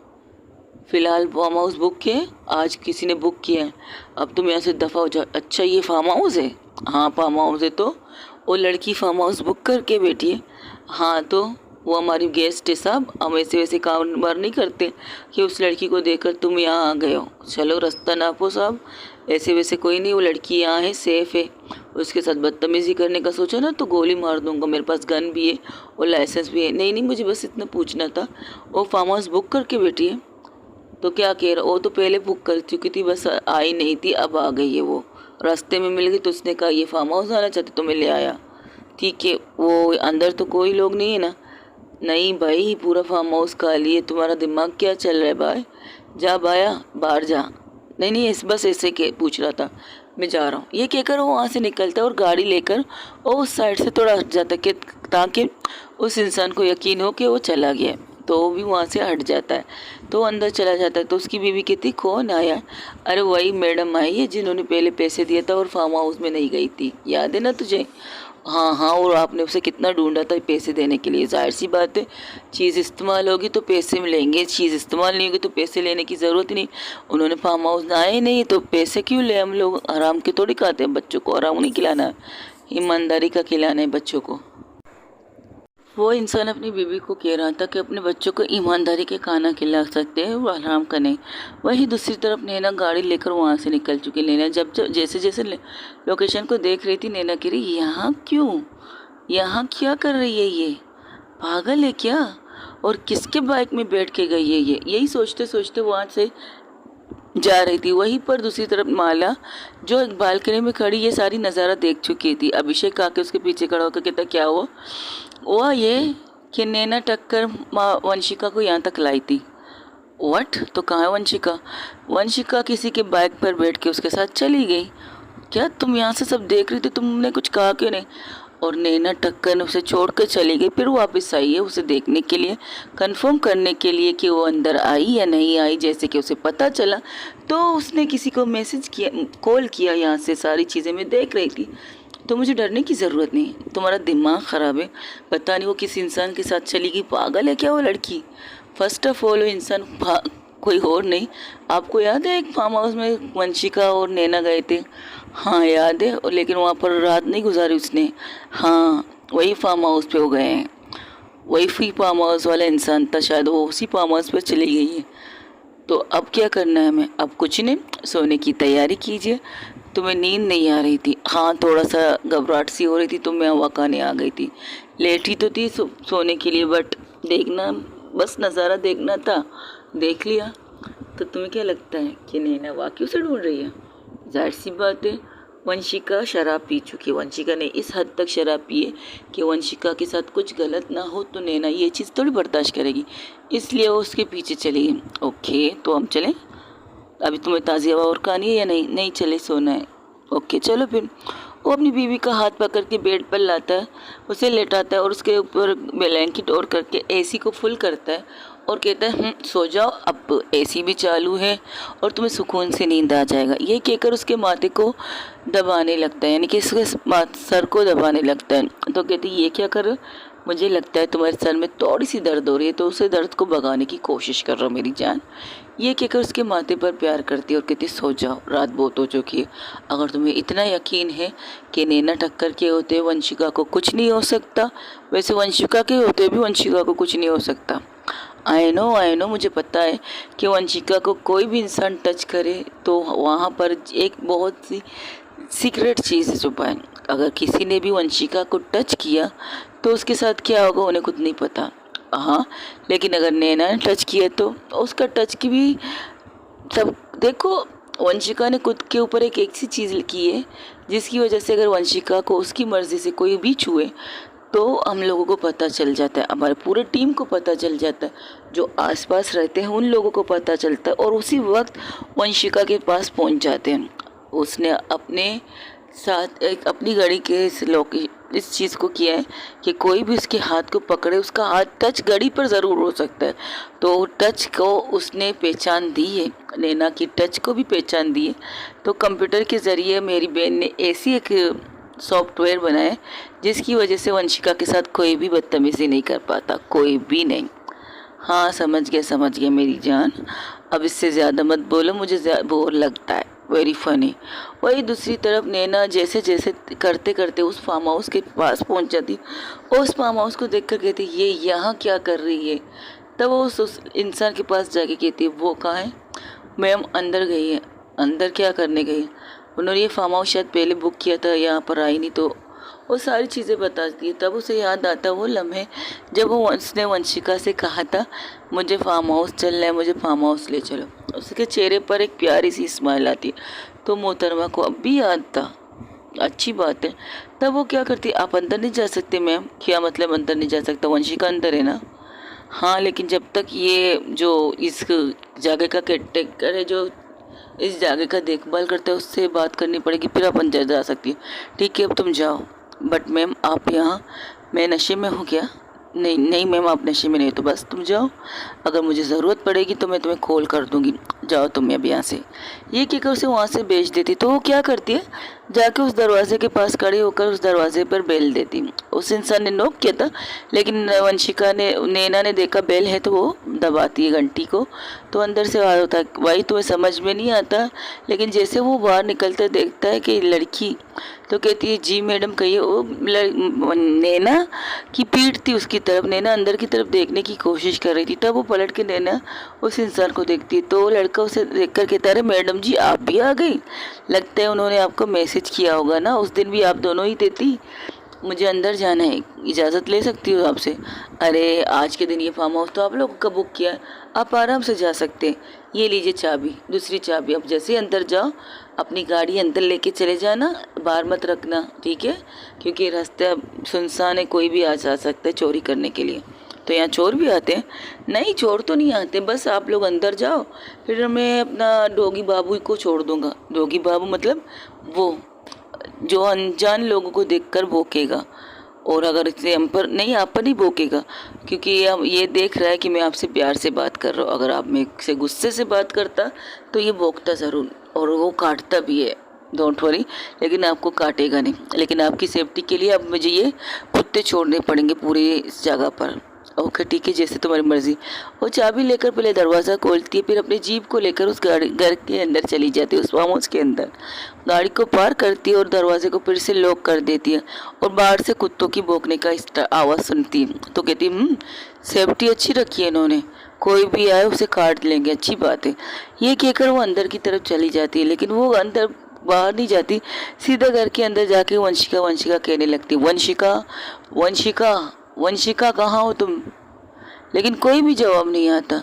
फ़िलहाल फार्म हाउस बुक है, आज किसी ने बुक किया है, अब तुम यहाँ से दफ़ा हो जाओ। अच्छा ये फार्म हाउस है? हाँ फार्म हाउस है। तो वो लड़की फार्म हाउस बुक करके बैठी है। हाँ तो वो हमारी गेस्ट है साहब, हम ऐसे वैसे कारोबार नहीं करते कि उस लड़की को देखकर तुम यहाँ आ गए हो। चलो रास्ता नापो साहब, ऐसे वैसे कोई नहीं, वो लड़की यहाँ है, सेफ़ है। उसके साथ बदतमीज़ी करने का सोचा ना तो गोली मार दूंगा, मेरे पास गन भी है और लाइसेंस भी है। नहीं मुझे बस इतना पूछना था। वो फार्म हाउस बुक करके बैठी है तो क्या कह रहा, वो तो पहले बुक कर चुकी थी, बस आई नहीं थी, अब आ गई है। वो रास्ते में मिल गई तो उसने कहा ये फार्म हाउस आना चाहते तो मैं ले आया। ठीक है, वो अंदर तो कोई लोग नहीं है ना? नहीं भाई, पूरा फार्म हाउस खाली है, तुम्हारा दिमाग क्या चल रहा है भाई? जा भाया, बाहर जा। नहीं बस ऐसे के पूछ रहा था, मैं जा रहा हूँ। ये कहकर वो वहाँ से निकलता है और गाड़ी लेकर वो उस साइड से थोड़ा हट जाता है ताकि उस इंसान को यकीन हो कि वो चला गया, तो वो भी वहाँ से हट जाता है। तो अंदर चला जाता है तो उसकी बीवी कहती कौन आया? अरे वही मैडम आई है जिन्होंने पहले पैसे दिए था और फार्म हाउस में नहीं गई थी, याद है ना तुझे? हाँ हाँ, और आपने उसे कितना ढूंढा था पैसे देने के लिए। जाहिर सी बात है, चीज़ इस्तेमाल होगी तो पैसे मिलेंगे, चीज़ इस्तेमाल नहीं होगी तो पैसे लेने की ज़रूरत ही नहीं। उन्होंने फार्म हाउस आए नहीं तो पैसे क्यों ले, हम लोग आराम के थोड़ी खाते हैं, बच्चों को आराम नहीं खिलाना है, ईमानदारी का खिलाना है बच्चों को। वो इंसान अपनी बीवी को कह रहा था कि अपने बच्चों को ईमानदारी के खाना खिला सकते हैं और आराम का नहीं। वही दूसरी तरफ नैना गाड़ी लेकर वहाँ से निकल चुकी। नैना जब जब जैसे जैसे लोकेशन को देख रही थी, नैना कह रही यहाँ क्यों, यहाँ क्या कर रही है ये, पागल है क्या, और किसके बाइक में बैठ के गई है ये। यही सोचते सोचते वहाँ से जा रही थी। वहीं पर दूसरी तरफ माला जो एक बालकनी में खड़ी ये सारी नज़ारा देख चुकी थी। अभिषेक आके उसके पीछे खड़ा होकर कहता क्या हुआ ये कि नैना टक्कर वंशिका को यहाँ तक लाई थी। व्हाट, तो कहाँ है वंशिका? वंशिका किसी के बाइक पर बैठ के उसके साथ चली गई। क्या तुम यहाँ से सब देख रही थी, तुमने कुछ कहा क्यों नहीं? और नैना टक्कर उसे छोड़ कर चली गई। फिर वापस आई है उसे देखने के लिए, कंफर्म करने के लिए कि वो अंदर आई या नहीं आई। जैसे कि उसे पता चला तो उसने किसी को मैसेज किया, कॉल किया। यहाँ से सारी चीज़ें मैं देख रही थी, तो मुझे डरने की ज़रूरत नहीं। तुम्हारा दिमाग ख़राब है, पता नहीं वो किस इंसान के साथ चली गई, पागल है क्या वो लड़की? फर्स्ट ऑफ ऑल वो इंसान कोई और नहीं। आपको याद है एक फार्म हाउस में वंशिका और नैना गए थे? हाँ याद है, और लेकिन वहाँ पर रात नहीं गुजारी उसने। हाँ, वही फार्म हाउस पे हो गए हैं, वही फार्म हाउस वाला इंसान था, शायद वो उसी फार्म हाउस पर चली गई है। तो अब क्या करना है हमें? अब कुछ नहीं, सोने की तैयारी कीजिए। तुम्हें नींद नहीं आ रही थी? हाँ, थोड़ा सा घबराहट सी हो रही थी तो मैं वकाने आ गई थी। लेटी तो थी सोने के लिए, बट देखना, बस नज़ारा देखना था, देख लिया। तो तुम्हें क्या लगता है कि नैना वाकई उसे ढूंढ रही है? जाहिर सी बात है, वंशिका शराब पी चुकी है। वंशिका ने इस हद तक शराब पी है कि वंशिका के साथ कुछ गलत ना हो तो नैना ये चीज़ थोड़ी बर्दाश्त करेगी, इसलिए वो उसके पीछे चली गई। ओके, तो हम चलें? अभी तुम्हें ताज़ी हवा और खानी है या नहीं? नहीं, चले, सोना है। ओके चलो फिर। वो अपनी बीवी का हाथ पकड़ के बेड पर लाता है, उसे लेटाता है और उसके ऊपर ब्लैंकेट ओढ़ करके एसी को फुल करता है और कहता है सो जाओ, अब एसी भी चालू है और तुम्हें सुकून से नींद आ जाएगा। ये कहकर उसके माथे को दबाने लगता है, यानी कि इसके सर को दबाने लगता है। तो कहती है ये क्या कर रहे हो? मुझे लगता है तुम्हारे सर में थोड़ी सी दर्द हो रही है, तो उसे दर्द को भगाने की कोशिश कर रहा हूँ मेरी जान। ये कहकर उसके माथे पर प्यार करती है और कहती सो जाओ, रात बहुत हो चुकी है। अगर तुम्हें इतना यकीन है कि नैना टक्कर के होते वंशिका को कुछ नहीं हो सकता, वैसे वंशिका के होते भी वंशिका को कुछ नहीं हो सकता। आई नो, मुझे पता है कि वंशिका को कोई भी इंसान टच करे तो वहाँ पर एक बहुत सी सीक्रेट चीज़ छुपा है। अगर किसी ने भी वंशिका को टच किया तो उसके साथ क्या होगा उन्हें खुद नहीं पता। हाँ, लेकिन अगर नैना ने टच किया तो उसका टच की भी सब देखो। वंशिका ने खुद के ऊपर एक ऐसी चीज़ की है जिसकी वजह से अगर वंशिका को उसकी मर्ज़ी से कोई भी छुए तो हम लोगों को पता चल जाता है, हमारे पूरे टीम को पता चल जाता है, जो आसपास रहते हैं उन लोगों को पता चलता है और उसी वक्त वंशिका के पास पहुंच जाते हैं। उसने अपने साथ एक अपनी घड़ी के इस चीज़ को किया है कि कोई भी उसके हाथ को पकड़े, उसका हाथ टच घड़ी पर ज़रूर हो सकता है। तो टच को उसने पहचान दी है, नैना की टच को भी पहचान दी है। तो कंप्यूटर के ज़रिए मेरी बहन ने ऐसी एक सॉफ्टवेयर बनाया जिसकी वजह से वंशिका के साथ कोई भी बदतमीज़ी नहीं कर पाता, कोई भी नहीं। हाँ, समझ गया मेरी जान, अब इससे ज़्यादा मत बोलो, मुझे बोर लगता है, वेरी फनी। वही दूसरी तरफ नैना जैसे जैसे करते करते उस फार्म हाउस के पास पहुंच जाती, उस फार्म हाउस को देखकर कहती ये यहाँ क्या कर रही है। तब वो उस इंसान के पास जाके कहती है वो कहाँ है? मैम अंदर गई है। अंदर क्या करने गई? उन्होंने ये फार्म हाउस शायद पहले बुक किया था, यहाँ पर आई नहीं, तो वो सारी चीज़ें बताती है। तब उसे याद आता वो लम्हे जब वो उसने वंशिका से कहा था मुझे फार्म हाउस चलना है, मुझे फार्म हाउस ले चलो। उसके चेहरे पर एक प्यारी सी स्माइल आती है, तो मोहतरमा को अब भी याद था, अच्छी बात है। तब वो क्या करती, आप अंदर नहीं जा सकते मैम। क्या मतलब अंदर नहीं जा सकता? वंशिका अंदर है ना? हाँ, लेकिन जब तक ये जो इस जगह का केयरटेकर है, जो इस जगह का देखभाल करता है, उससे बात करनी पड़ेगी, फिर आप अंदर जा सकती है। ठीक है, अब तुम जाओ। बट मैम आप यहाँ, मैं नशे में हूँ क्या? नहीं मैम, आप नशे में नहीं, तो बस तुम जाओ, अगर मुझे ज़रूरत पड़ेगी तो मैं तुम्हें खोल कर दूँगी, जाओ तुम अब यहाँ से। ये कहकर उसे वहाँ से भेज देती। तो वो क्या करती है, जाके उस दरवाजे के पास खड़ी होकर उस दरवाजे पर बेल देती। उस इंसान ने नॉक किया था, लेकिन वंशिका ने, नैना ने देखा बेल है तो वो दबाती है घंटी को, तो अंदर से आवाज़ होता है, भाई तुम्हें समझ में नहीं आता। लेकिन जैसे वो बाहर निकलता देखता है कि लड़की, तो कहती है जी मैडम कहिए। वो नैना की पीठ थी उसकी तरफ, नैना अंदर की तरफ देखने की कोशिश कर रही थी। तब वो पलट के नैना उस इंसान को देखती है, तो वो लड़का उसे देखकर कहता है, अरे मैडम जी आप भी आ गई, लगता है उन्होंने आपको मैसेज किया होगा ना, उस दिन भी आप दोनों ही देती। मुझे अंदर जाना है, इजाज़त ले सकती हो आपसे? अरे आज के दिन ये फार्म हाउस तो आप लोगों का बुक किया है, आप आराम से जा सकते हैं। ये लीजिए चाबी, दूसरी चाबी। अब जैसे ही अंदर जाओ अपनी गाड़ी अंदर लेके चले जाना, बाहर मत रखना, ठीक है? क्योंकि रास्ता सुनसान है, कोई भी आ जा सकता है चोरी करने के लिए। तो यहाँ चोर भी आते हैं? नहीं, चोर तो नहीं आते, बस आप लोग अंदर जाओ, फिर मैं अपना डॉगी बाबू को छोड़ दूँगा। डॉगी बाबू मतलब वो जो अनजान लोगों को देखकर भौंकेगा, और अगर इसे हम पर नहीं, आप पर नहीं भौंकेगा, क्योंकि अब ये देख रहा है कि मैं आपसे प्यार से बात कर रहा हूँ। अगर आप मेरे से गुस्से से बात करता तो ये भौंकता ज़रूर, और वो काटता भी है, डोंट वरी, लेकिन आपको काटेगा नहीं। लेकिन आपकी सेफ्टी के लिए अब मुझे ये कुत्ते छोड़ने पड़ेंगे पूरे इस जगह पर। ओके ठीक है, जैसे तुम्हारी मर्जी। वो चाबी लेकर पहले दरवाज़ा खोलती है, फिर अपनी जीप को लेकर उस गाड़ी घर के अंदर चली जाती है, उस फार्म हाउस के अंदर गाड़ी को पार करती है और दरवाजे को फिर से लॉक कर देती है। और बाहर से कुत्तों की भौंकने का आवाज़ सुनती है, तो कहती है सेफ्टी अच्छी रखी है इन्होंने, कोई भी आए उसे काट लेंगे, अच्छी बात है। ये कहकर वो अंदर की तरफ चली जाती है, लेकिन वो अंदर बाहर नहीं जाती, सीधा घर के अंदर जाके वंशिका वंशिका कहने लगती, वंशिका वंशिका वंशिका कहाँ हो तुम? लेकिन कोई भी जवाब नहीं आता।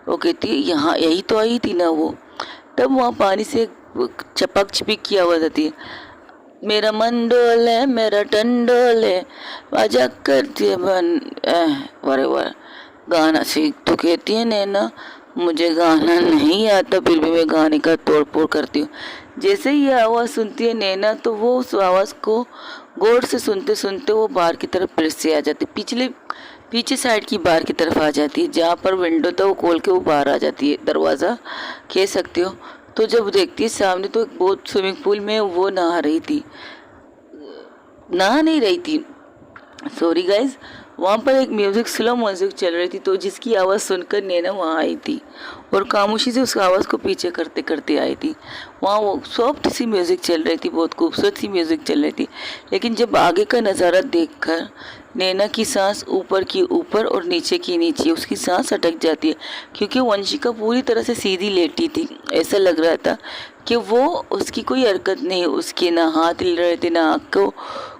वो कहती है यहाँ यही तो आई थी ना वो। तब वहाँ पानी से चपक चिपक की आवाज़ आती है, मेरा मन डोले मेरा टन डोले, आजा करती है बन वारे वार गाना सीख। तो कहती है नैना मुझे गाना नहीं आता, फिर भी मैं गाने का तोड़ फोड़ करती हूँ। जैसे ही ये आवाज़ सुनती है नैना, तो वो उस आवाज़ को गौर से सुनते सुनते वो बाहर की तरफ फिर से आ जाती, पीछे साइड की बाहर की तरफ आ जाती है, जहाँ पर विंडो था वो खोल के वो बाहर आ जाती है, दरवाज़ा कह सकते हो। तो जब देखती है सामने, तो एक बहुत स्विमिंग पूल में वो नहा नहीं रही थी, सॉरी गाइज, वहाँ पर एक म्यूज़िक, स्लो म्यूज़िक चल रही थी, तो जिसकी आवाज़ सुनकर नैना वहाँ आई थी और खामोशी से उस आवाज़ को पीछे करते करते आई थी। वहाँ वो सॉफ्ट सी म्यूज़िक चल रही थी, बहुत खूबसूरत सी म्यूज़िक चल रही थी। लेकिन जब आगे का नज़ारा देखकर नैना की सांस ऊपर की ऊपर और नीचे की नीचे, उसकी सांस अटक जाती है, क्योंकि वंशिका पूरी तरह से सीधी लेटी थी। ऐसा लग रहा था कि वो, उसकी कोई हरकत नहीं, उसके ना हाथ हिल रहे थे, ना आँखों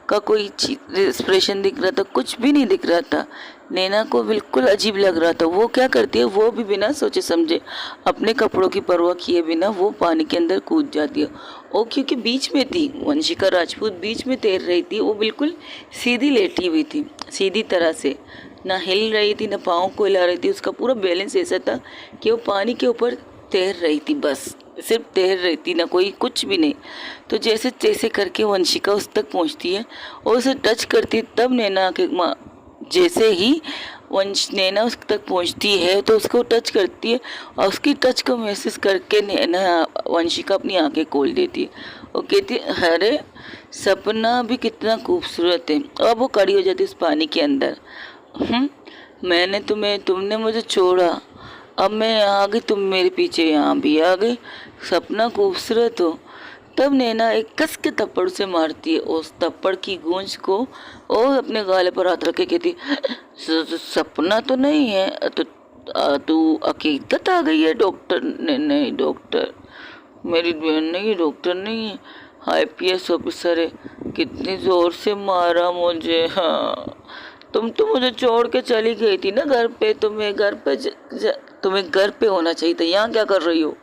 का कोई एक्सप्रेशन दिख रहा था, कुछ भी नहीं दिख रहा था। नैना को बिल्कुल अजीब लग रहा था। वो क्या करती है, वो भी बिना सोचे समझे, अपने कपड़ों की परवाह किए बिना वो पानी के अंदर कूद जाती है। और क्योंकि बीच में थी, वंशिका राजपूत बीच में तैर रही थी, वो बिल्कुल सीधी लेटी हुई थी, सीधी तरह से, ना हिल रही थी ना पाँव को हिला रही थी। उसका पूरा बैलेंस ऐसा था कि वो पानी के ऊपर तैर रही थी, बस सिर्फ तैर रही थी, ना कोई कुछ भी नहीं। तो जैसे जैसे करके वंशिका उस तक पहुंचती है और उसे टच करती है, तब नैना के जैसे ही नैना उस तक पहुंचती है तो उसको टच करती है, और उसकी टच को महसूस करके नैना वंशिका अपनी आंखें खोल देती है और कहती है अरे सपना भी कितना खूबसूरत है। और वो खड़ी हो जाती है उस पानी के अंदर। तुमने मुझे छोड़ा, अब मैं आ गई, तुम मेरे पीछे यहाँ भी आ गई, सपना खूबसूरत हो। तब नैना एक कस के थप्पड़ से मारती है, उस थप्पड़ की गूंज को और अपने गाले पर हाथ रख के कहती सपना तो नहीं है, तो तू हकीकत आ गई है डॉक्टर ने? नहीं डॉक्टर, मेरी बहन नहीं, डॉक्टर नहीं है, IPS ऑफिसर है। कितनी ज़ोर से मारा मुझे। हाँ, तुम तो मुझे छोड़ के चली गई थी ना घर पे, तुम्हें घर पे होना चाहिए था, यहाँ क्या कर रही हो?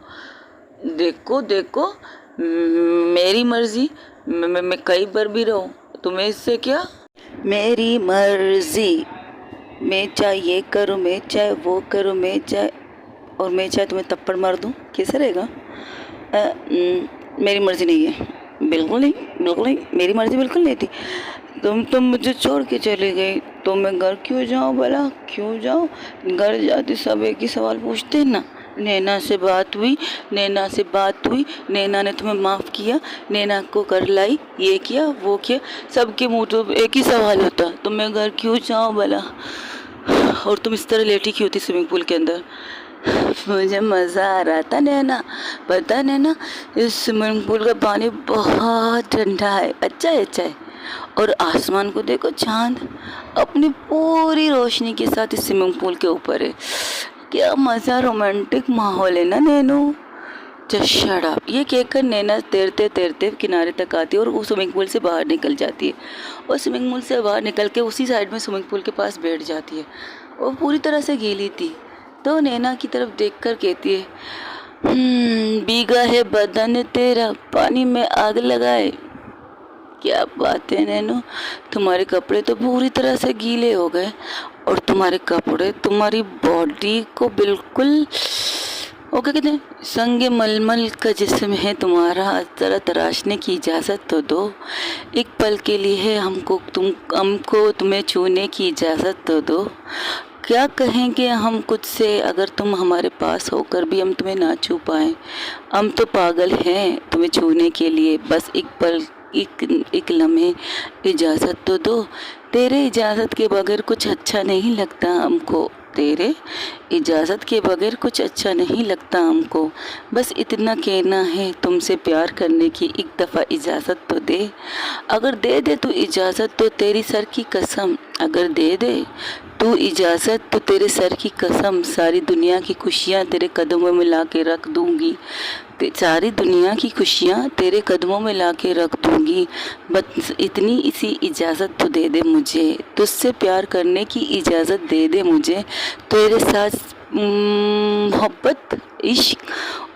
देखो देखो, मेरी मर्जी, मैं कई बार भी रहूँ, तुम्हें इससे क्या? मेरी मर्जी, मैं चाहे ये करूँ, मैं चाहे वो करूँ, मैं चाहे तुम्हें थप्पड़ मार दूँ, कैसा रहेगा? मेरी मर्जी नहीं है, बिल्कुल नहीं, मेरी मर्जी बिल्कुल नहीं थी। तुम मुझे छोड़ के चली गई, तो मैं घर क्यों जाऊँ भला, क्यों जाऊँ? घर जाती सब एक ही सवाल पूछते हैं ना, नैना से बात हुई, नैना से बात हुई, नैना ने तुम्हें माफ़ किया, नैना को कर लाई, ये किया वो किया, सबके मुँह तो एक ही सवाल होता, तो मैं घर क्यों जाऊँ भला? और तुम इस तरह लेटी क्यों थी स्विमिंग पूल के अंदर? मुझे मज़ा आ रहा था नैना, पता है नैना, इस स्विमिंग पूल का पानी बहुत ठंडा है, अच्छा है, अच्छा है। और आसमान को देखो, चांद अपनी पूरी रोशनी के साथ इस स्विमिंग पूल के ऊपर है। क्या मज़ा, रोमांटिक माहौल है ना नैनो। जस्ट शट अप, ये कहकर नैना तैरते तैरते किनारे तक आती है और वो स्विमिंग पूल से बाहर निकल जाती है। और स्विमिंग पूल से बाहर निकल के उसी साइड में स्विमिंग पूल के पास बैठ जाती है। वो पूरी तरह से गीली थी, तो नैना की तरफ देखकर कहती है, भीगा है बदन तेरा, पानी में आग लगाए। क्या बात है नैनो, तुम्हारे कपड़े तो पूरी तरह से गीले हो गए, और तुम्हारे कपड़े तुम्हारी बॉडी को बिल्कुल, वो क्या कहते हैं, संगे मलमल का जिस्म है तुम्हारा, जरा तराशने की इजाज़त तो दो। एक पल के लिए हमको तुम्हें छूने की इजाज़त तो दो। क्या कहेंगे हम खुद से अगर तुम हमारे पास होकर भी हम तुम्हें ना छू पाएं? हम तो पागल हैं तुम्हें छूने के लिए, बस एक पल, एक लम्हे इजाज़त तो दो। तेरे इजाज़त के बगैर कुछ अच्छा नहीं लगता हमको, तेरे इजाज़त के बगैर कुछ अच्छा नहीं लगता हमको। बस इतना कहना है तुमसे प्यार करने की, एक दफ़ा इजाज़त तो दे। अगर दे दे तू इजाज़त तो तेरी सर की कसम, अगर दे दे तू इजाज़त तो तेरे सर की कसम, सारी दुनिया की खुशियाँ तेरे कदमों में ला के रख दूँगी, सारी दुनिया की खुशियाँ तेरे कदमों में ला के रख दूँगी। बस इतनी इसी इजाज़त तो दे दे मुझे, तुझसे प्यार करने की इजाज़त दे दे मुझे, तेरे साथ मोहब्बत इश्क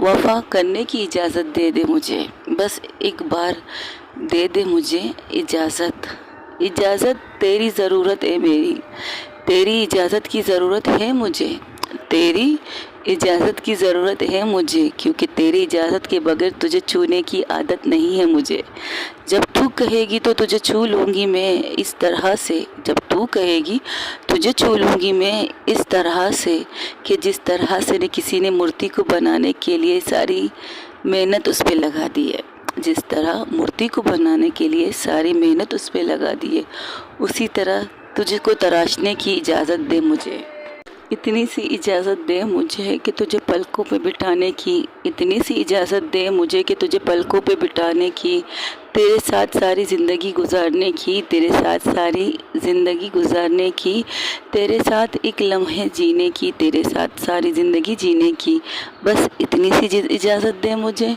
वफ़ा करने की इजाज़त दे दे मुझे। बस एक बार दे दे मुझे इजाज़त, इजाज़त तेरी ज़रूरत है मेरी, तेरी इजाज़त की ज़रूरत है मुझे, तेरी इजाज़त की ज़रूरत है मुझे, क्योंकि तेरी इजाज़त के बगैर तुझे छूने की आदत नहीं है मुझे। जब तू कहेगी तो तुझे छू लूँगी मैं इस तरह से, जब तू कहेगी तुझे छू लूँगी मैं इस तरह से, कि जिस तरह से किसी ने मूर्ति को बनाने के लिए सारी मेहनत उस पर लगा दी है, जिस तरह मूर्ति को बनाने के लिए सारी मेहनत उस पर लगा दी है, उसी तरह तुझे को तराशने की इजाज़त दे मुझे। इतनी सी इजाज़त दे मुझे कि तुझे पलकों पे बिठाने की, इतनी सी इजाज़त दे मुझे कि तुझे पलकों पे बिठाने की, तेरे साथ सारी ज़िंदगी गुजारने की, तेरे साथ सारी ज़िंदगी गुजारने की, तेरे साथ एक लम्हे जीने की, तेरे साथ सारी ज़िंदगी जीने की। बस इतनी सी इजाज़त दे मुझे।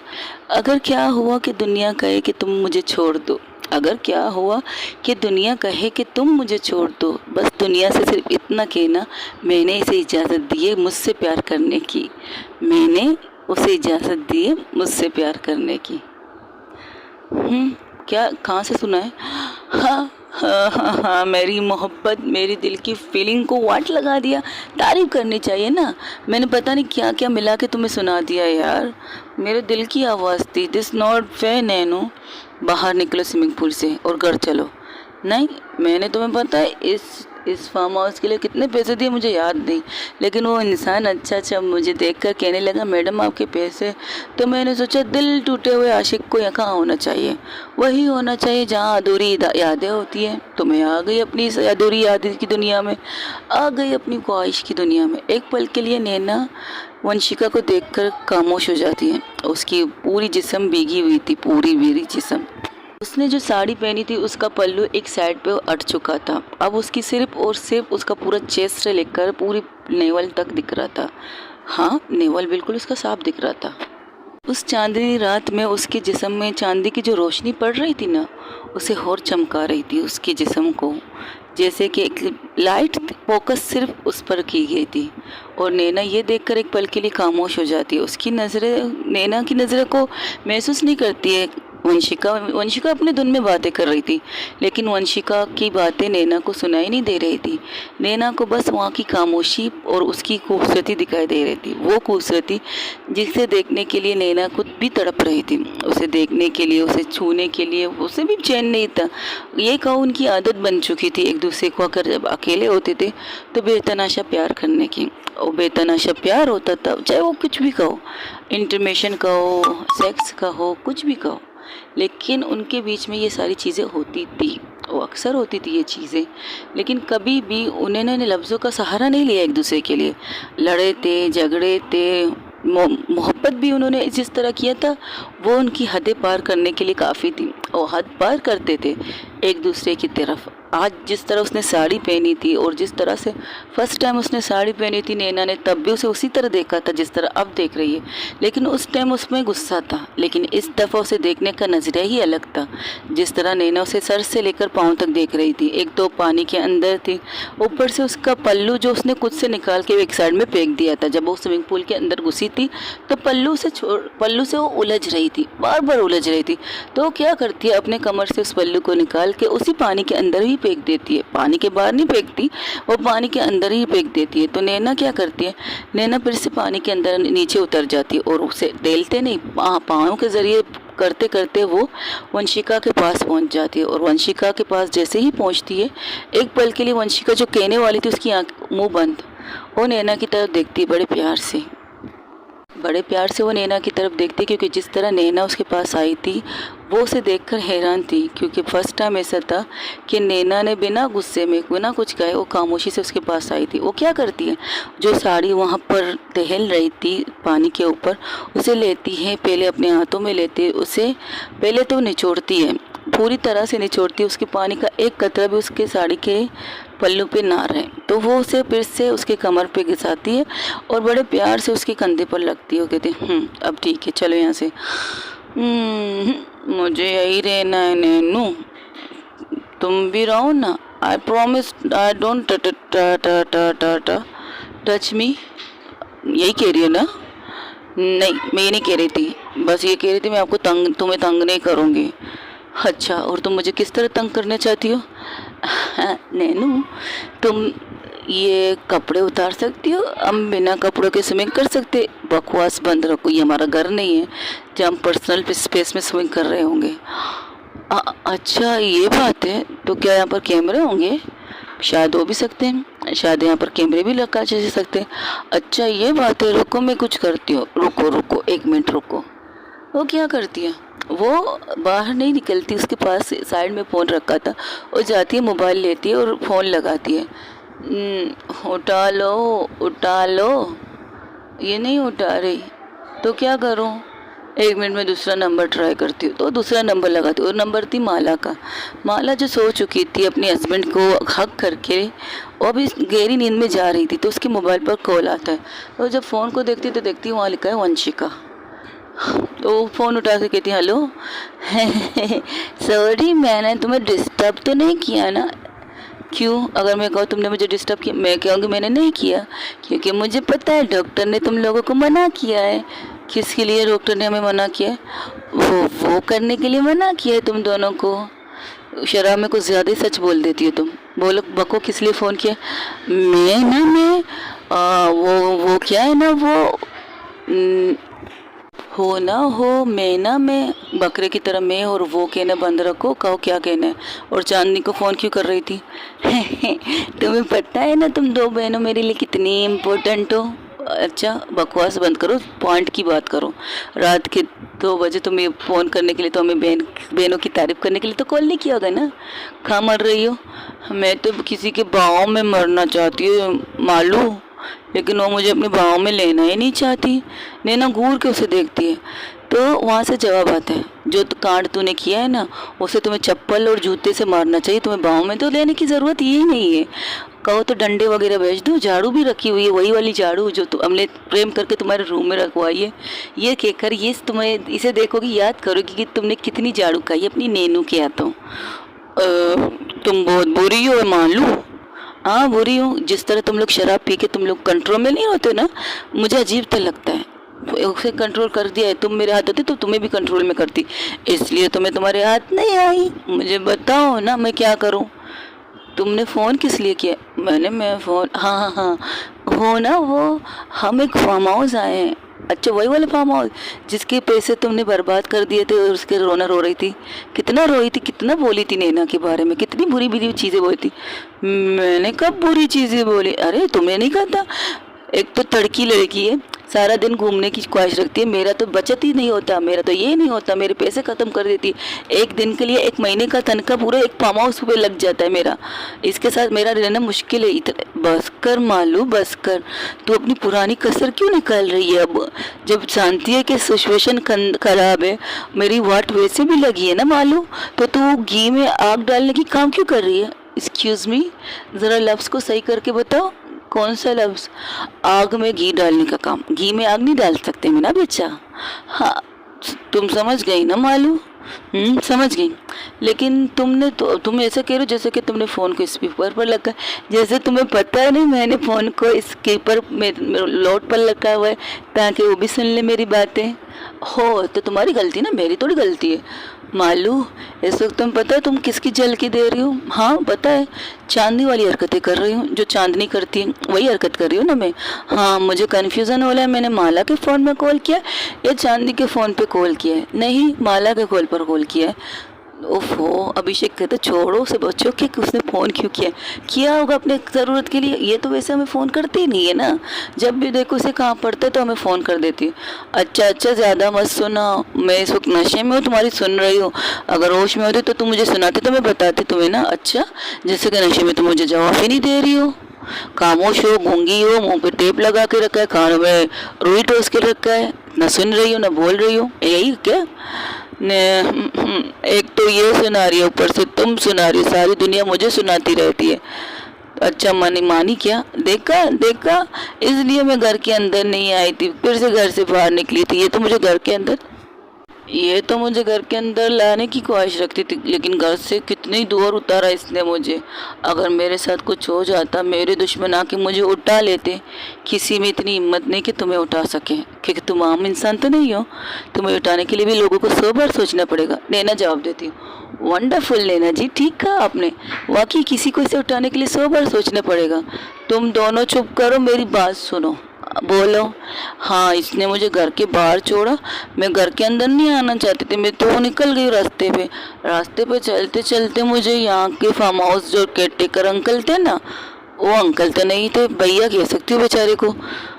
अगर क्या हुआ कि दुनिया कहे कि तुम मुझे छोड़ दो, अगर क्या हुआ कि दुनिया कहे कि तुम मुझे छोड़ दो, बस दुनिया से सिर्फ इतना कहना, मैंने इसे इजाज़त दी है मुझसे प्यार करने की, मैंने उसे इजाज़त दी है मुझसे प्यार करने की। क्या कहाँ से सुना है? हाँ हाँ हाँ हाँ, मेरी मोहब्बत, मेरी दिल की फीलिंग को वाट लगा दिया। तारीफ़ करनी चाहिए ना, मैंने पता नहीं क्या क्या मिला के तुम्हें सुना दिया यार। मेरे दिल की आवाज़ थी, दिस नॉट फेयर नैनो। बाहर निकलो स्विमिंग पूल से और घर चलो। नहीं, मैंने तुम्हें पता है इस फार्म हाउस के लिए कितने पैसे दिए मुझे याद नहीं, लेकिन वो इंसान अच्छा मुझे देखकर कहने लगा, मैडम आपके पैसे। तो मैंने सोचा दिल टूटे हुए आशिक को यहाँ होना चाहिए, वही होना चाहिए जहाँ अधूरी यादें होती हैं। तो मैं आ गई अपनी अधूरी यादें की दुनिया में, आ गई अपनी ख्वाहिश की दुनिया में। एक पल के लिए नैना वंशिका को देखकर खामोश हो जाती है। उसकी पूरी जिस्म भीगी हुई थी, पूरी मेरी जिस्म। उसने जो साड़ी पहनी थी उसका पल्लू एक साइड पे अट चुका था, अब उसकी सिर्फ और सिर्फ उसका पूरा चेस्ट से लेकर पूरी नेवल तक दिख रहा था। हाँ, नेवल बिल्कुल उसका साफ दिख रहा था। उस चांदनी रात में उसके जिस्म में चांदी की जो रोशनी पड़ रही थी ना, उसे और चमका रही थी उसके जिस्म को, जैसे कि एक लाइट फोकस सिर्फ उस पर की गई थी। और नैना ये देखकर एक पल के लिए खामोश हो जाती है। उसकी नज़रें, नैना की नज़रें को महसूस नहीं करती है वंशिका वंशिका अपने धुन में बातें कर रही थी, लेकिन वंशिका की बातें नैना को सुनाई नहीं दे रही थी। नैना को बस वहाँ की खामोशी और उसकी खूबसूरती दिखाई दे रही थी, वो खूबसूरती जिसे देखने के लिए नैना खुद भी तड़प रही थी। उसे देखने के लिए, उसे छूने के लिए उसे भी चैन नहीं था। ये कहो उनकी आदत बन चुकी थी एक दूसरे को अगर जब अकेले होते थे तो बेतनाशा प्यार करने की। और बेतनाशा प्यार होता था, चाहे वो कुछ भी कहो, इंटरमेशन कहो, सेक्स कहो, कुछ भी कहो, लेकिन उनके बीच में ये सारी चीज़ें होती थी, वो अक्सर होती थी ये चीज़ें। लेकिन कभी भी उन्होंने लफ्ज़ों का सहारा नहीं लिया एक दूसरे के लिए। लड़े थे, झगड़े थे, मोहब्बत भी उन्होंने जिस तरह किया था वो उनकी हदें पार करने के लिए काफ़ी थी। और हद पार करते थे एक दूसरे की तरफ। आज जिस तरह उसने साड़ी पहनी थी और जिस तरह से फर्स्ट टाइम उसने साड़ी पहनी थी नैना ने, तब भी उसे उसी तरह देखा था जिस तरह अब देख रही है। लेकिन उस टाइम उसमें गुस्सा था, लेकिन इस दफ़ा उसे देखने का नज़रिया ही अलग था। जिस तरह नैना उसे सर से लेकर पाँव तक देख रही थी, एक तो पानी के अंदर थी, ऊपर से उसका पल्लू जो उसने खुद से निकाल के एक साइड में फेंक दिया था। जब वो स्विमिंग पूल के अंदर घुसी थी तो पल्लू से वो उलझ रही थी, बार बार उलझ रही थी। तो वो क्या करती है, अपने कमर से उस पल्लू को निकाल के उसी पानी के अंदर ही फेंक देती है। पानी के बाहर नहीं फेंकती, वो पानी के अंदर ही फेंक देती है। तो नैना क्या करती है, नैना फिर से पानी के अंदर नीचे उतर जाती है और उसे डेलते नहीं, पाँव के ज़रिए करते करते वो वंशिका के पास पहुंच जाती है। और वंशिका के पास जैसे ही पहुंचती है, एक पल के लिए वंशिका जो कहने वाली थी उसकी मुंह बंद, वो नैना की तरफ देखती है बड़े प्यार से वो नैना की तरफ देखती, क्योंकि जिस तरह नैना उसके पास आई थी वो उसे देखकर हैरान थी। क्योंकि फर्स्ट टाइम ऐसा था कि नैना ने बिना गुस्से में, बिना कुछ कहे, वो खामोशी से उसके पास आई थी। वो क्या करती है, जो साड़ी वहाँ पर टहल रही थी पानी के ऊपर, उसे लेती है, पहले अपने हाथों में लेती है, उसे पहले तो निचोड़ती है, पूरी तरह से निचोड़ती है, उसके पानी का एक कतरा भी उसके साड़ी के पल्लू पे ना रहे। तो वो उसे फिर से उसके कमर पे घिसाती है और बड़े प्यार से उसके कंधे पर लगती है। वो कहती है अब ठीक है, चलो यहाँ से। मुझे यही रहना है नैनू, तुम भी रहो ना। I promise I don't touch me. यही कह रही है ना? नहीं, मैं ये नहीं कह रही थी, बस ये कह रही थी मैं आपको तुम्हें तंग नहीं करूँगी। अच्छा, और तुम मुझे किस तरह तंग करना चाहती हो? नैनू, तुम ये कपड़े उतार सकती हो? हम बिना कपड़ों के स्विमिंग कर सकते? बकवास बंद रखो, ये हमारा घर नहीं है जहाँ हम पर्सनल स्पेस में स्विमिंग कर रहे होंगे। अच्छा ये बात है, तो क्या यहाँ पर कैमरे होंगे? शायद हो भी सकते हैं, शायद यहाँ पर कैमरे भी लगा सकते हैं। अच्छा ये बात है, रुको मैं कुछ करती हूँ, रुको 1 मिनट रुको। वो क्या करती है, वो बाहर नहीं निकलती, उसके पास साइड में फ़ोन रखा था, वो जाती है, मोबाइल लेती है और फ़ोन लगाती है। उठा लो। ये नहीं उठा रही, तो क्या करूँ? 1 मिनट में दूसरा नंबर ट्राई करती हूँ। तो दूसरा नंबर लगाती हूँ और नंबर थी माला का। माला जो सो चुकी थी अपने हस्बैंड को हक करके, वो अभी गहरी नींद में जा रही थी, तो उसके मोबाइल पर कॉल आता है। और जब फ़ोन को देखती तो देखती वहाँ लिखा है वंशिका। तो फ़ोन उठा के कहती हेलो। सॉरी, मैंने तुम्हें डिस्टर्ब तो नहीं किया ना? क्यों? अगर मैं कहूँ तुमने मुझे डिस्टर्ब किया, मैं कहूँगी मैंने नहीं किया, क्योंकि मुझे पता है डॉक्टर ने तुम लोगों को मना किया है। किसके लिए डॉक्टर ने हमें मना किया है? वो करने के लिए मना किया है तुम दोनों को। शराब में कुछ ज़्यादा ही सच बोल देती हो तुम। बोलो, बको किस लिए फ़ोन किया? वो क्या है ना, वो हो ना हो, मैं बकरे की तरह मैं, और वो कहना बंद रखो, कहो क्या कहना है। और चांदनी को फ़ोन क्यों कर रही थी? तुम्हें पता है ना तुम 2 बहनों मेरे लिए कितनी इम्पोर्टेंट हो। अच्छा बकवास बंद करो, पॉइंट की बात करो। रात के 2 बजे तुम्हें फ़ोन करने के लिए, तो हमें बहनों की तारीफ़ करने के लिए तो कॉल नहीं किया होगा ना? कहाँ मर रही हो? मैं तो किसी के बाहों में मरना चाहती हूँ मालू, लेकिन वो मुझे अपने बाहों में लेना ही नहीं चाहती। नैना घूर के उसे देखती है। तो वहाँ से जवाब आता है, जो कांड तूने किया है ना, उसे तुम्हें चप्पल और जूते से मारना चाहिए, तुम्हें बाहों में तो लेने की ज़रूरत ही नहीं है। कहो तो डंडे वगैरह भेज दो, झाड़ू भी रखी हुई है, वही वाली झाड़ू जो हमने प्रेम करके तुम्हारे रूम में रखवाई है। ये कहकर ये तुम्हें इसे देखोगी, याद करोगी कि तुमने कितनी झाड़ू खाई अपनी नैनू के हाथों। तुम बहुत बुरी हो, मान लूँ। हाँ बुरी हूँ। जिस तरह तुम लोग शराब पी के तुम लोग कंट्रोल में नहीं होते ना, मुझे अजीब तो लगता है। उसे कंट्रोल कर दिया है। तुम मेरे हाथ होते तो तुम्हें भी कंट्रोल में करती, इसलिए तुम्हें तुम्हारे हाथ नहीं आई। मुझे बताओ ना मैं क्या करूं। तुमने फ़ोन किस लिए किया? मैं फ़ोन, हाँ हाँ हाँ, वो ना वो हम एक फार्म हाउस आए हैं। अच्छा, वही वाला फार्म हाउस जिसके पैसे तुमने बर्बाद कर दिए थे और उसके रोना रो रही थी। कितना रोई थी, कितना बोली थी नैना के बारे में, कितनी बुरी बुरी चीज़ें बोली थी। मैंने कब बुरी चीज़ें बोली? अरे तुम्हें नहीं कहता, एक तो तड़की लड़की है, सारा दिन घूमने की ख्वाहिश रखती है। मेरा तो बचत ही नहीं होता, मेरा तो ये नहीं होता, मेरे पैसे ख़त्म कर देती है। एक दिन के लिए एक महीने का तनख्वाह पूरा एक फार्म हाउस पे लग जाता है मेरा। इसके साथ मेरा रहना मुश्किल है। इतना बस कर मालू, बस कर। तू अपनी पुरानी कसर क्यों निकाल रही है अब, जब जानती है कि सिचुएशन खराब है। मेरी वाट वैसे भी लगी है ना मालू, तो तू घी में आग डालने की काम क्यों कर रही है? एक्सक्यूज़ मी, ज़रा लफ्ज़ को सही करके बताओ, कौन सा लफ्ज़? आग में घी डालने का काम? घी में आग नहीं डाल सकते मेरा बच्चा। हाँ, तुम समझ गई ना मालू? समझ गई। लेकिन तुम ऐसा कह रहे हो जैसे कि तुमने फ़ोन को स्पीकर पर लगा, जैसे तुम्हें पता है नहीं मैंने फ़ोन को स्पीकर में लोड पर लगा हुआ है ताकि वो भी सुन ले मेरी बातें। हो तो तुम्हारी गलती ना, मेरी थोड़ी गलती है मालू। इस वक्त तुम पता है तुम किसकी झलकी दे रही हो? हाँ पता है, चांदनी वाली हरकतें कर रही हूँ जो चांदनी करती है, वही हरकत कर रही हूँ ना मैं। हाँ, मुझे कन्फ्यूज़न हो रहा है, मैंने माला के फ़ोन में कॉल किया या चांदनी के फ़ोन पे कॉल किया है? नहीं, माला के कॉल पर कॉल किया है। ओफो, अभिषेक कहते छोड़ो उसे, बच्चों के उसने फ़ोन क्यों किया होगा अपने ज़रूरत के लिए। ये तो वैसे हमें फ़ोन करती ही नहीं है ना, जब भी देखो उसे कहाँ पड़ता है तो हमें फ़ोन कर देती है। अच्छा, ज़्यादा मत सुना, मैं इस वक्त नशे में हूँ, तुम्हारी सुन रही हूँ। अगर होश में होती तो तुम मुझे सुनाती तो मैं बताती तुम्हें ना। अच्छा, जैसे कि नशे में तुम मुझे जवाब ही नहीं दे रही हो, खामोश हो, गूंगी हो, मुंह पे टेप लगा के रखा है, कानों में रुई टोस के रखा है, ना सुन रही हो ना बोल रही हो, यही क्या? ने एक तो ये सुना रही है, ऊपर से तुम सुना रही हो, सारी दुनिया मुझे सुनाती रहती है। अच्छा, मानी क्या? देखा, इसलिए मैं घर के अंदर नहीं आई थी, फिर से घर से बाहर निकली थी। ये तो मुझे घर के अंदर लाने की ख्वाहिश रखती थी, लेकिन घर से कितनी दूर उतारा इसने मुझे। अगर मेरे साथ कुछ हो जाता, मेरे दुश्मन आके मुझे उठा लेते। किसी में इतनी हिम्मत नहीं कि तुम्हें उठा सके, क्योंकि तुम आम इंसान तो नहीं हो। तुम्हें उठाने के लिए भी लोगों को 100 बार सोचना पड़ेगा। नैना जवाब देती हूँ। वंडरफुल नैना जी, ठीक कहा आपने, वाकई किसी को इसे उठाने के लिए 100 बार सोचना पड़ेगा। तुम दोनों चुप करो, मेरी बात सुनो। बोलो। हाँ, इसने मुझे घर के बाहर छोड़ा, मैं घर के अंदर नहीं आना चाहती थी, मैं तो निकल गई रास्ते पे चलते चलते मुझे यहाँ के फार्म हाउस जो केयरटेकर अंकल थे ना, वो अंकल तो नहीं थे, भैया कह सकती हूँ बेचारे को।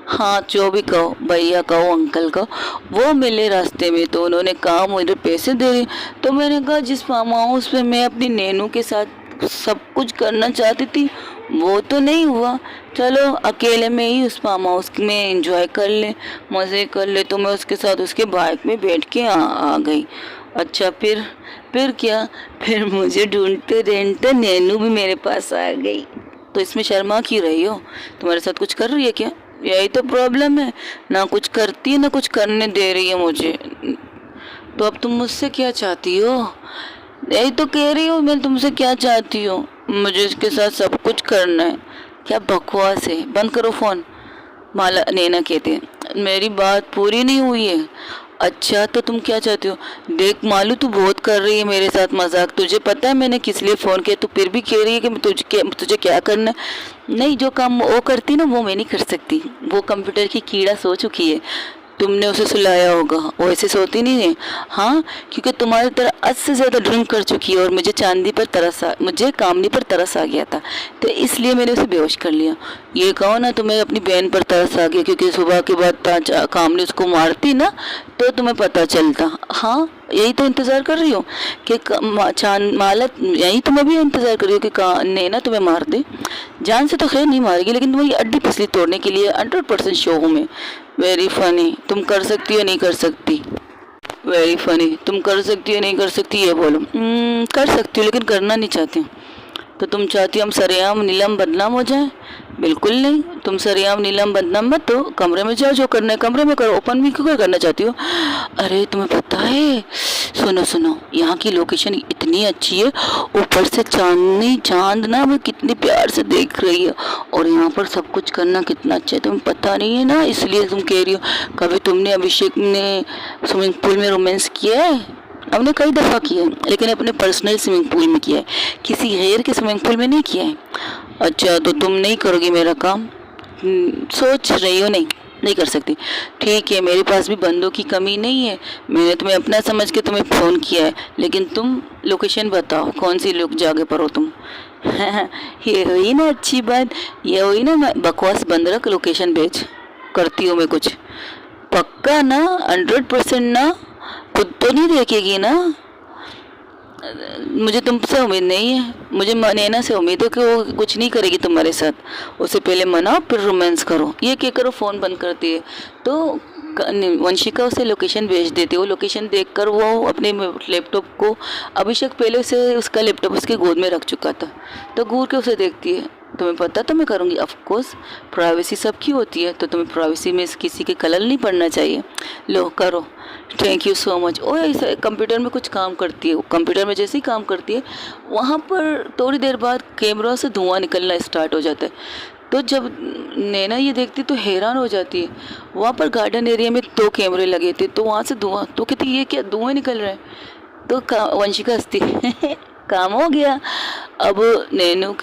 हाँ, जो भी कहो, भैया कहो अंकल कहो, वो मिले रास्ते में। तो उन्होंने कहा मुझे पैसे दे रही, तो मैंने कहा जिस फार्म हाउस पे मैं अपनी नैनू के साथ सब कुछ करना चाहती थी वो तो नहीं हुआ, चलो अकेले में ही उस फार्म हाउस में एंजॉय कर ले, मज़े कर ले। तो मैं उसके साथ उसके बाइक में बैठ के आ गई। अच्छा, फिर क्या? फिर मुझे ढूंढते ढूंढते नैनू भी मेरे पास आ गई। तो इसमें शर्मा क्यों रही हो? तुम्हारे साथ कुछ कर रही है क्या? यही तो प्रॉब्लम है, ना कुछ करती है ना कुछ करने दे रही है मुझे। तो अब तुम मुझसे क्या चाहती हो? यही तो कह रही हूँ मैं, तुमसे क्या चाहती हूँ? मुझे इसके साथ सब कुछ करना है। क्या बकवास है, बंद करो फ़ोन। माला नैना कहते हैं, मेरी बात पूरी नहीं हुई है। अच्छा, तो तुम क्या चाहती हो? देख मालू, तू बहुत कर रही है मेरे साथ मजाक। तुझे पता है मैंने किस लिए फ़ोन किया, तू फिर भी कह रही है कि तुझे क्या करना है। नहीं, जो काम वो करती ना वो मैं नहीं कर सकती, वो कंप्यूटर की कीड़ा सो चुकी है। तुमने उसे सुलाया होगा, वो ऐसे सोती नहीं है। हाँ, क्योंकि तुम्हारी तरह 8 से ज़्यादा ड्रिंक कर चुकी है और मुझे कामनी पर तरस आ गया था, तो इसलिए मैंने उसे बेहोश कर लिया। ये कहो ना तुम्हें अपनी बहन पर तरस आ गया, क्योंकि सुबह के बाद कामनी उसको मारती ना तो तुम्हें पता चलता। हाँ, यही तो इंतज़ार कर रही हो कि माला, यही तो मैं भी इंतज़ार कर रही हूँ कि नैना तुम्हें मार दे। जान से तो खैर नहीं मारेगी, लेकिन तुम्हारी अड्डी पसली तोड़ने के लिए 100% शो हूँ मैं। वेरी फनी, तुम कर सकती हो नहीं कर सकती? वेरी फनी, तुम कर सकती हो नहीं कर सकती? ये बोलो। कर सकती हूँ, लेकिन करना नहीं चाहती हूँ। तो तुम चाहती हो हम सरेआम नीलम बदनाम हो जाए? बिल्कुल नहीं, तुम सरेआम नीलम बदनाम मत हो। कमरे में जाओ, जो करना है कमरे में करो, ओपन भी क्यों करना चाहती हो? अरे तुम्हें पता है, सुनो सुनो, यहाँ की लोकेशन इतनी अच्छी है, ऊपर से चांदनी चांद ना वो कितनी प्यार से देख रही है, और यहाँ पर सब कुछ करना कितना अच्छा है, तुम्हें पता नहीं है ना, इसलिए तुम कह रही हो। कभी तुमने अभिषेक ने स्विमिंग पूल में रोमांस किया है? हमने कई दफ़ा किया है, लेकिन अपने पर्सनल स्विमिंग पूल में किया है, किसी गैर के स्विमिंग पूल में नहीं किया है। अच्छा, तो तुम नहीं करोगी मेरा काम? सोच रही हो? नहीं, नहीं कर सकती। ठीक है, मेरे पास भी बंदों की कमी नहीं है, मैंने तुम्हें अपना समझ के तुम्हें फ़ोन किया है, लेकिन तुम लोकेशन बताओ, कौन सी लोग जगह पर हो तुम? ये हुई ना अच्छी बात, ये हुई ना बकवास बंद रख, लोकेशन भेज। करती हूँ मैं कुछ पक्का ना, 100% ना? खुद तो नहीं देखेगी ना? मुझे तुमसे उम्मीद नहीं है, मुझे नैना से उम्मीद है कि वो कुछ नहीं करेगी तुम्हारे साथ। उससे पहले मनाओ, फिर रोमांस करो। ये क्या करो, फ़ोन बंद करती है तो वंशिका उसे लोकेशन भेज देती है। वो लोकेशन देखकर वो अपने लैपटॉप को, अभिषेक पहले से उसका लैपटॉप उसके गोद में रख चुका था, तो घूर के उसे देखती है। तुम्हें पता तो मैं करूँगी, ऑफ कोर्स, प्राइवेसी सबकी होती है, तो तुम्हें प्राइवेसी में किसी के खलल नहीं पड़ना चाहिए। लो करो, थैंक यू सो मच। ओ ऐसा कंप्यूटर में कुछ काम करती है, कंप्यूटर में जैसे ही काम करती है, वहाँ पर थोड़ी देर बाद कैमरा से धुआं निकलना स्टार्ट हो जाता है। तो जब नैना ये देखती तो हैरान हो जाती है। वहाँ पर गार्डन एरिया में 2 कैमरे लगे थे, तो वहाँ से धुआं, तो कहती ये क्या धुआं निकल रहा है? तो वंशिका हंसती काम हो गया। अब नैनू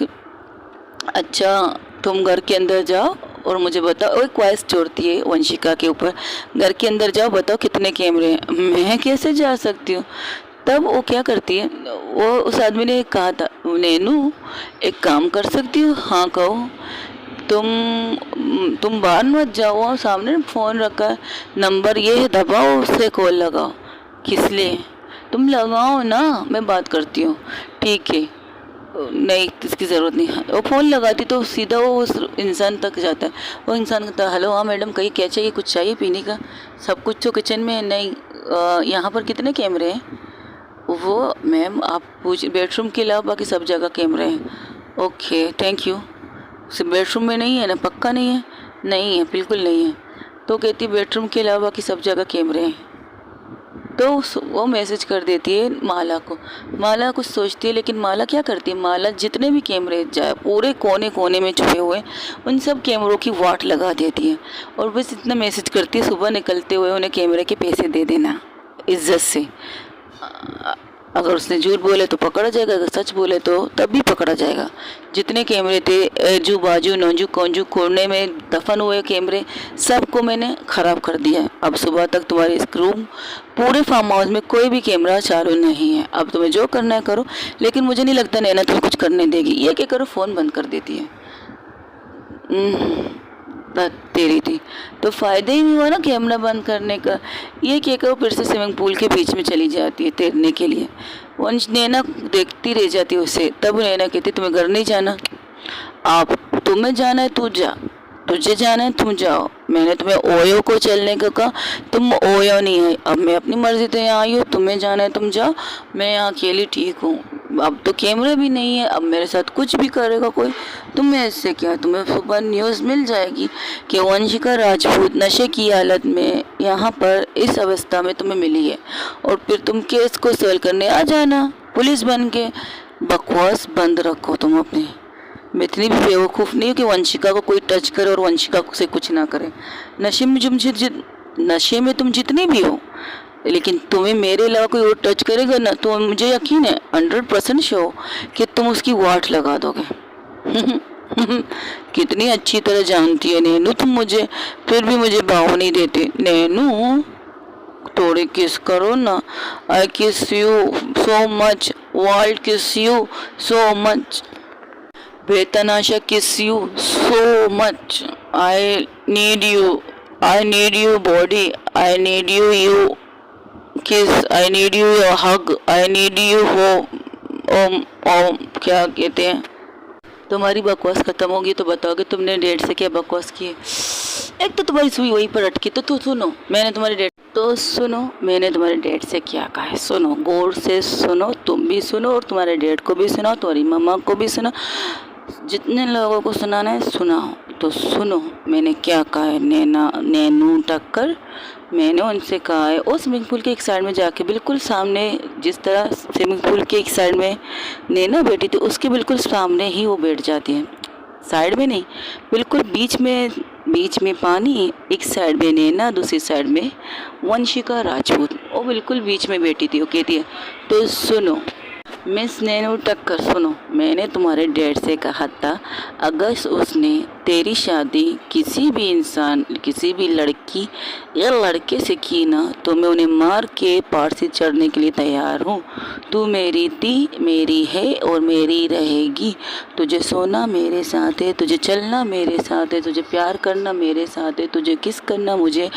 अच्छा, तुम घर के अंदर जाओ और मुझे बताओ। एक क्वेश्चन छोड़ती है वंशिका के ऊपर, घर के अंदर जाओ, बताओ कितने कैमरे हैं। मैं कैसे जा सकती हूँ? तब वो क्या करती है, वो उस आदमी ने कहा था, नैनू एक काम कर सकती हो? हाँ कहो। तुम बाहर मत जाओ, वहाँ सामने फ़ोन रखा है, नंबर ये है, दबाओ, उससे कॉल लगाओ। किस लिए? तुम लगाओ ना, मैं बात करती हूँ। ठीक है, नहीं इसकी ज़रूरत नहीं है। वो फ़ोन लगाती तो सीधा वो उस इंसान तक जाता है। वो इंसान कहता है, हेलो हाँ मैडम, कहीं क्या चाहिए, कुछ चाहिए पीने का? सब कुछ तो किचन में है। नहीं, यहाँ पर कितने कैमरे हैं? वो मैम आप पूछ, बेडरूम के अलावा बाकी सब जगह कैमरे हैं। Okay thank you. सिर्फ बेडरूम में नहीं है ना? पक्का नहीं है? नहीं है, बिल्कुल नहीं है। तो कहती बेडरूम के अलावा बाकी सब जगह कैमरे हैं। तो वो मैसेज कर देती है माला को। माला कुछ सोचती है, लेकिन माला क्या करती है, माला जितने भी कैमरे जाए पूरे कोने कोने में छुपे हुए उन सब कैमरों की वाट लगा देती है, और बस इतना मैसेज करती है, सुबह निकलते हुए उन्हें कैमरे के पैसे दे देना इज्जत से। अगर उसने झूठ बोले तो पकड़ा जाएगा, अगर सच बोले तो तब भी पकड़ा जाएगा। जितने कैमरे थे, एजू बाजू नोजू कोंजू कोने में दफन हुए कैमरे, सबको मैंने ख़राब कर दिया है। अब सुबह तक तुम्हारे इस रूम पूरे फार्म हाउस में कोई भी कैमरा चालू नहीं है। अब तुम्हें जो करना है करो, लेकिन मुझे नहीं लगता नैना तुम्हें कुछ करने देगी। ये क्या करो, फ़ोन बंद कर देती है। तेरी थी तो फ़ायदा ही नहीं हुआ ना कैमरा बंद करने का। ये क्या करो, फिर से स्विमिंग पूल के बीच में चली जाती है तैरने के लिए। वंश नैना देखती रह जाती है उसे। तब नैना कहती तुम्हें घर नहीं जाना, आप तुम्हें जाना है तू जा, तुझे जाना है तुम जाओ। मैंने तुम्हें ओयो को चलने का कहा, तुम ओयो नहीं है। अब मैं अपनी मर्जी से यहाँ आई हूँ, तुम्हें जाना है तुम जाओ, मैं यहाँ अकेली ठीक हूँ। अब तो कैमरे भी नहीं है, अब मेरे साथ कुछ भी करेगा कोई, तुम्हें इससे क्या? तुम्हें सुबह न्यूज़ मिल जाएगी कि वंशिका राजपूत नशे की हालत में यहाँ पर इस अवस्था में तुम्हें मिली है, और फिर तुम केस को सॉल्व करने आ जाना पुलिस बन के। बकवास बंद रखो तुम अपनी। मैं इतनी भी बेवकूफ़ नहीं हूँ कि वंशिका को कोई टच करे और वंशिका से कुछ ना करे। नशे में तुम जितने भी हो, लेकिन तुम्हें मेरे अलावा कोई और टच करेगा ना, तो मुझे यकीन है 100% श्योर कि तुम उसकी वाट लगा दोगे। कितनी अच्छी तरह जानती है नैनू तुम मुझे, फिर भी मुझे भाव नहीं देते। नैनू थोड़े किस करो ना। I kiss you so much, world kiss you so much, बेतनाशा kiss you so much, I need you body, I need you kiss, I need you your hug, I need you ओम क्या कहते हैं। तुम्हारी बकवास खत्म होगी तो बताओगे तुमने डेट से क्या बकवास की है। एक तो तुम्हारी सुई वहीं पर अटकी, तो तू सुनो, मैंने तुम्हारी डेट तो सुनो, मैंने तुम्हारे डैड से क्या कहा है, सुनो, गौर से सुनो, तुम भी सुनो और तुम्हारे डैड को भी सुनाओ, तुम्हारी मम्मा को भी सुनो, जितने लोगों को सुनाना है सुनाओ। तो सुनो, मैंने क्या कहा है। नैनू टक्कर, मैंने उनसे कहा है वो स्विमिंग पूल के एक साइड में जाके, बिल्कुल सामने, जिस तरह स्विमिंग पूल के एक साइड में नैना बैठी थी उसके बिल्कुल सामने ही वो बैठ जाती है। साइड में नहीं, बिल्कुल बीच में पानी, एक साइड में नैना, दूसरी साइड में वंशिका राजपूत, वो बिल्कुल बीच में बैठी थी। वो कहती है, तो सुनो मिस नैनू टक्कर, सुनो, मैंने तुम्हारे डैड से कहा था अगर उसने तेरी शादी किसी भी इंसान, किसी भी लड़की या लड़के से की ना तो मैं उन्हें मार के पारसी चढ़ने के लिए तैयार हूँ। तू मेरी थी, मेरी है और मेरी रहेगी। तुझे सोना मेरे साथ है, तुझे चलना मेरे साथ है, तुझे प्यार करना मेरे साथ है, तुझे किस करना मुझे,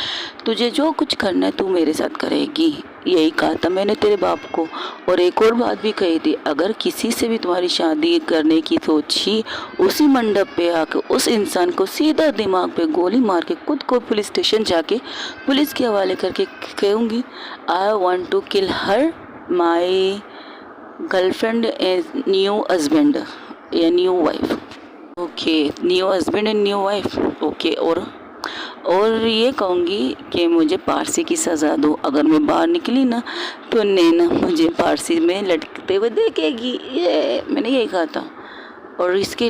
तुझे जो कुछ करना है तू मेरे साथ करेगी। यही कहा था मैंने तेरे बाप को। और एक और बात भी कही थी, अगर किसी से भी तुम्हारी शादी करने की सोची, उसी मंडप पे आकर उस इंसान को सीधा दिमाग पे गोली मार के खुद को पुलिस स्टेशन जाके पुलिस के हवाले करके कहूँगी, I want to kill her, my girlfriend as new husband या new wife. Okay, new husband and new wife. Okay, और ये कहूँगी कि मुझे पारसी की सज़ा दो। अगर मैं बाहर निकली ना तो नैना मुझे पारसी में लटकते हुए देखेगी। ये मैंने यही कहा था। और इसके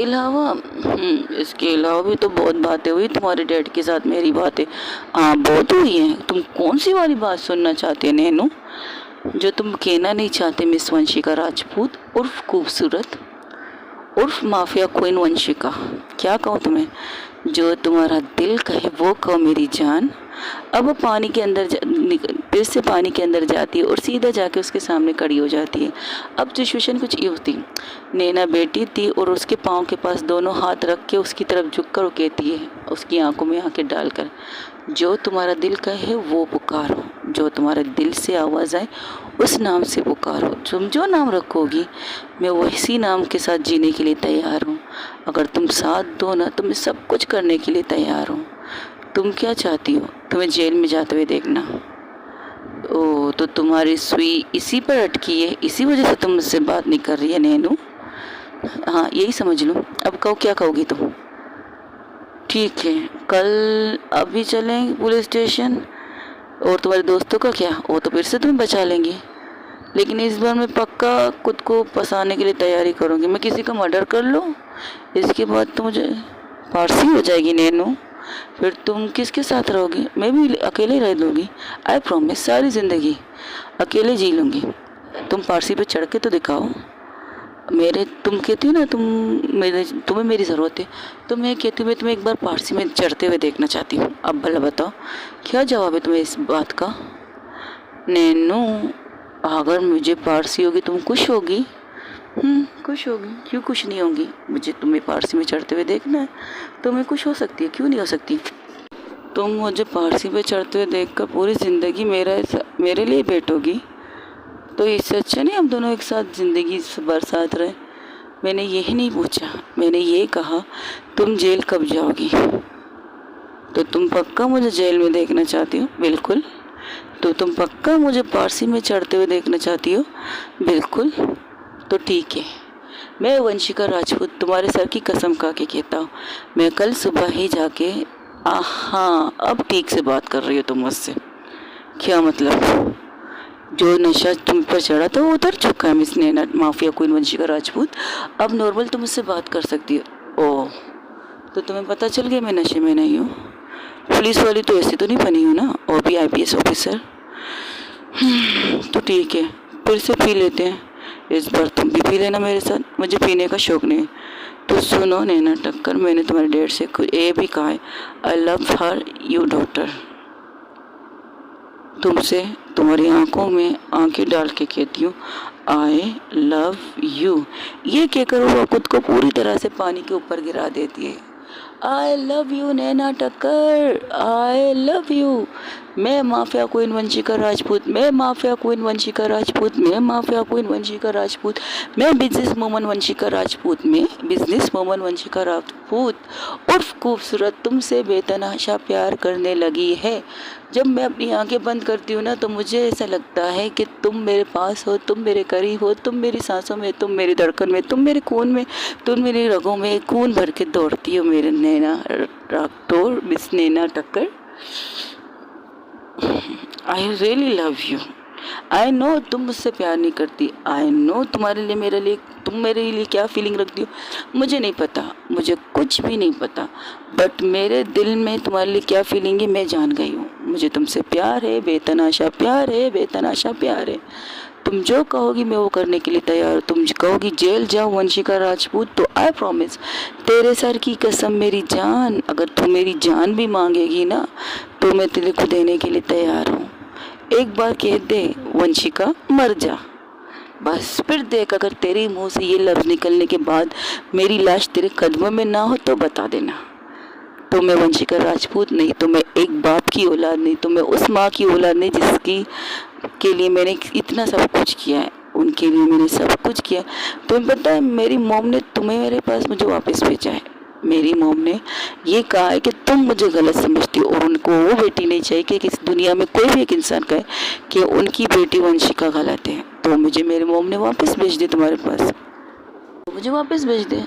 अलावा भी तो बहुत बातें हुई तुम्हारे डैड के साथ। मेरी बातें हाँ बहुत हुई हैं। तुम कौन सी वाली बात सुनना चाहते हैं नैनू, जो तुम कहना नहीं चाहते? मिस वंशिका राजपूत उर्फ खूबसूरत उर्फ माफिया क्वीन वंशिका, क्या कहूँ तुम्हें? जो तुम्हारा दिल कहे वो कहो मेरी जान। अब पानी के अंदर फिर से पानी के अंदर जाती है और सीधा जाके उसके सामने खड़ी हो जाती है। अब सिचुएशन कुछ ये होती, नैना बेटी थी और उसके पाँव के पास दोनों हाथ रख के उसकी तरफ झुककर वो कहती है, उसकी आंखों में आंखें डालकर, जो तुम्हारा दिल कहे वो पुकारो, जो तुम्हारे दिल से आवाज़ आए उस नाम से पुकारो। तुम जो नाम रखोगी मैं वैसी नाम के साथ जीने के लिए तैयार हूँ। अगर तुम साथ दो ना तो मैं सब कुछ करने के लिए तैयार हूँ। तुम क्या चाहती हो? तुम्हें जेल में जाते हुए देखना। ओ, तो तुम्हारी सुई इसी पर अटकी है, इसी वजह से तुम मुझसे बात नहीं कर रही है नैनू? हाँ, यही समझ लो। अब कहो, क्या कहोगी तुम? ठीक है, कल अभी चलेंगे पुलिस स्टेशन। और तुम्हारे दोस्तों का क्या? वो तो फिर से तुम्हें बचा लेंगे, लेकिन इस बार मैं पक्का खुद को फंसाने के लिए तैयारी करूँगी। मैं किसी का मर्डर कर लूँ, इसके बाद तो मुझे पारसी हो जाएगी नैनू। फिर तुम किसके साथ रहोगी? मैं भी अकेले रह लूँगी। आई प्रॉमिस, सारी ज़िंदगी अकेले जी लूँगी। तुम पारसी पे चढ़ के तो दिखाओ। तुम कहती हो ना तुम्हें मेरी ज़रूरत है, तो मैं कहती हूँ मैं तुम्हें एक बार पारसी में चढ़ते हुए देखना चाहती हूँ। अब भला बताओ क्या जवाब है तुम्हें इस बात का? नैनू, अगर मुझे पारसी होगी तुम खुश होगी? खुश होगी, क्यों खुश नहीं होंगी? मुझे तुम्हें पारसी में चढ़ते हुए देखना है तो मैं खुश हो सकती है, क्यों नहीं हो सकती? तुम मुझे पारसी पे चढ़ते हुए देखकर पूरी ज़िंदगी मेरे लिए बैठोगी, तो इससे अच्छा नहीं हम दोनों एक साथ ज़िंदगी भर साथ रहे। मैंने यही नहीं पूछा, मैंने ये कहा तुम जेल कब जाओगी? तो तुम पक्का मुझे जेल में देखना चाहती हो? बिल्कुल। तो तुम पक्का मुझे पारसी में चढ़ते हुए देखना चाहती हो? बिल्कुल। तो ठीक है, मैं वंशिका राजपूत तुम्हारे सर की कसम खा के कहता हूँ, मैं कल सुबह ही जाके हाँ, अब ठीक से बात कर रही हो तुम मुझसे। क्या मतलब? जो नशा तुम पर चढ़ा था वो उतर चुका है मिस नैना माफिया क्वीन वंशिका राजपूत। अब नॉर्मल तुम मुझसे बात कर सकती हो। ओह, तो तुम्हें पता चल गया मैं नशे में नहीं हूँ। पुलिस वाली तो ऐसी तो नहीं बनी हूँ ना, और भी IPS ऑफिसर। तो ठीक है, फिर से पी लेते हैं। इस बार तुम भी पी लेना मेरे साथ, मुझे पीने का शौक नहीं। तो सुनो नैना टक्कर, मैंने तुम्हारे डैड से ये भी कहा है, I love her you daughter. तुमसे तुम्हारी आंखों में आंखें डाल के कहती हूँ, आई लव यू। ये कहकर वो खुद को पूरी तरह से पानी के ऊपर गिरा देती है। आई लव यू नैना टक्कर, आई लव यू। मैं माफिया क्वीन वंशिका राजपूत, मैं माफिया क्वीन वंशिका राजपूत, मैं माफिया क्वीन वंशिका राजपूत, मैं बिजनेस वुमन वंशिका राजपूत, मैं बिजनेस वुमन वंशिका राजपूत। राजपूत उर्फ खूबसूरत तुमसे बेतहाशा प्यार करने लगी है। जब मैं अपनी आंखें बंद करती हूँ ना तो मुझे ऐसा लगता है कि तुम मेरे पास हो, तुम मेरे करीब हो, तुम मेरी सांसों में, तुम मेरी धड़कन में, तुम मेरे खून में, तुम मेरी रगों में खून भर के दौड़ती हो मेरे नैना राठौर मिस नैना टक्कर। I really love you. I know तुम मुझसे प्यार नहीं करती। आई नो तुम्हारे लिए तुम मेरे लिए क्या फीलिंग रखती हो मुझे नहीं पता, मुझे कुछ भी नहीं पता, बट मेरे दिल में तुम्हारे लिए क्या फीलिंग है मैं जान गई हूँ। मुझे तुमसे प्यार है, बेतहाशा प्यार है, बेतहाशा प्यार है। तुम जो कहोगी मैं वो करने के लिए तैयार हूँ। तुम कहोगी जेल जाओ वंशिका राजपूत तो आई प्रॉमिस, तेरे सर की कसम मेरी जान, अगर तू मेरी जान भी मांगेगी ना तो मैं तेरे को देने के लिए तैयार हूँ। एक बार कह दे वंशिका मर जा, बस फिर देख अगर तेरे मुंह से ये लफ्ज़ निकलने के बाद मेरी लाश तेरे कदमों में ना हो तो बता देना। तो मैं वंशिका राजपूत नहीं, तो मैं एक बाप की औलाद नहीं, तो मैं उस माँ की औलाद नहीं जिसकी के लिए मैंने इतना सब कुछ किया है, उनके लिए मैंने सब कुछ किया। तुम्हें पता है मेरी मॉम ने तुम्हें मेरे पास मुझे वापस भेजा है। मेरी मॉम ने ये कहा है कि तुम मुझे गलत समझती हो और उनको वो बेटी नहीं चाहिए कि इस दुनिया में कोई भी एक इंसान कहे कि उनकी बेटी वंशिका गलत है। तो मुझे मेरी मॉम ने वापस भेज दी तुम्हारे पास, तो मुझे वापस भेज दे।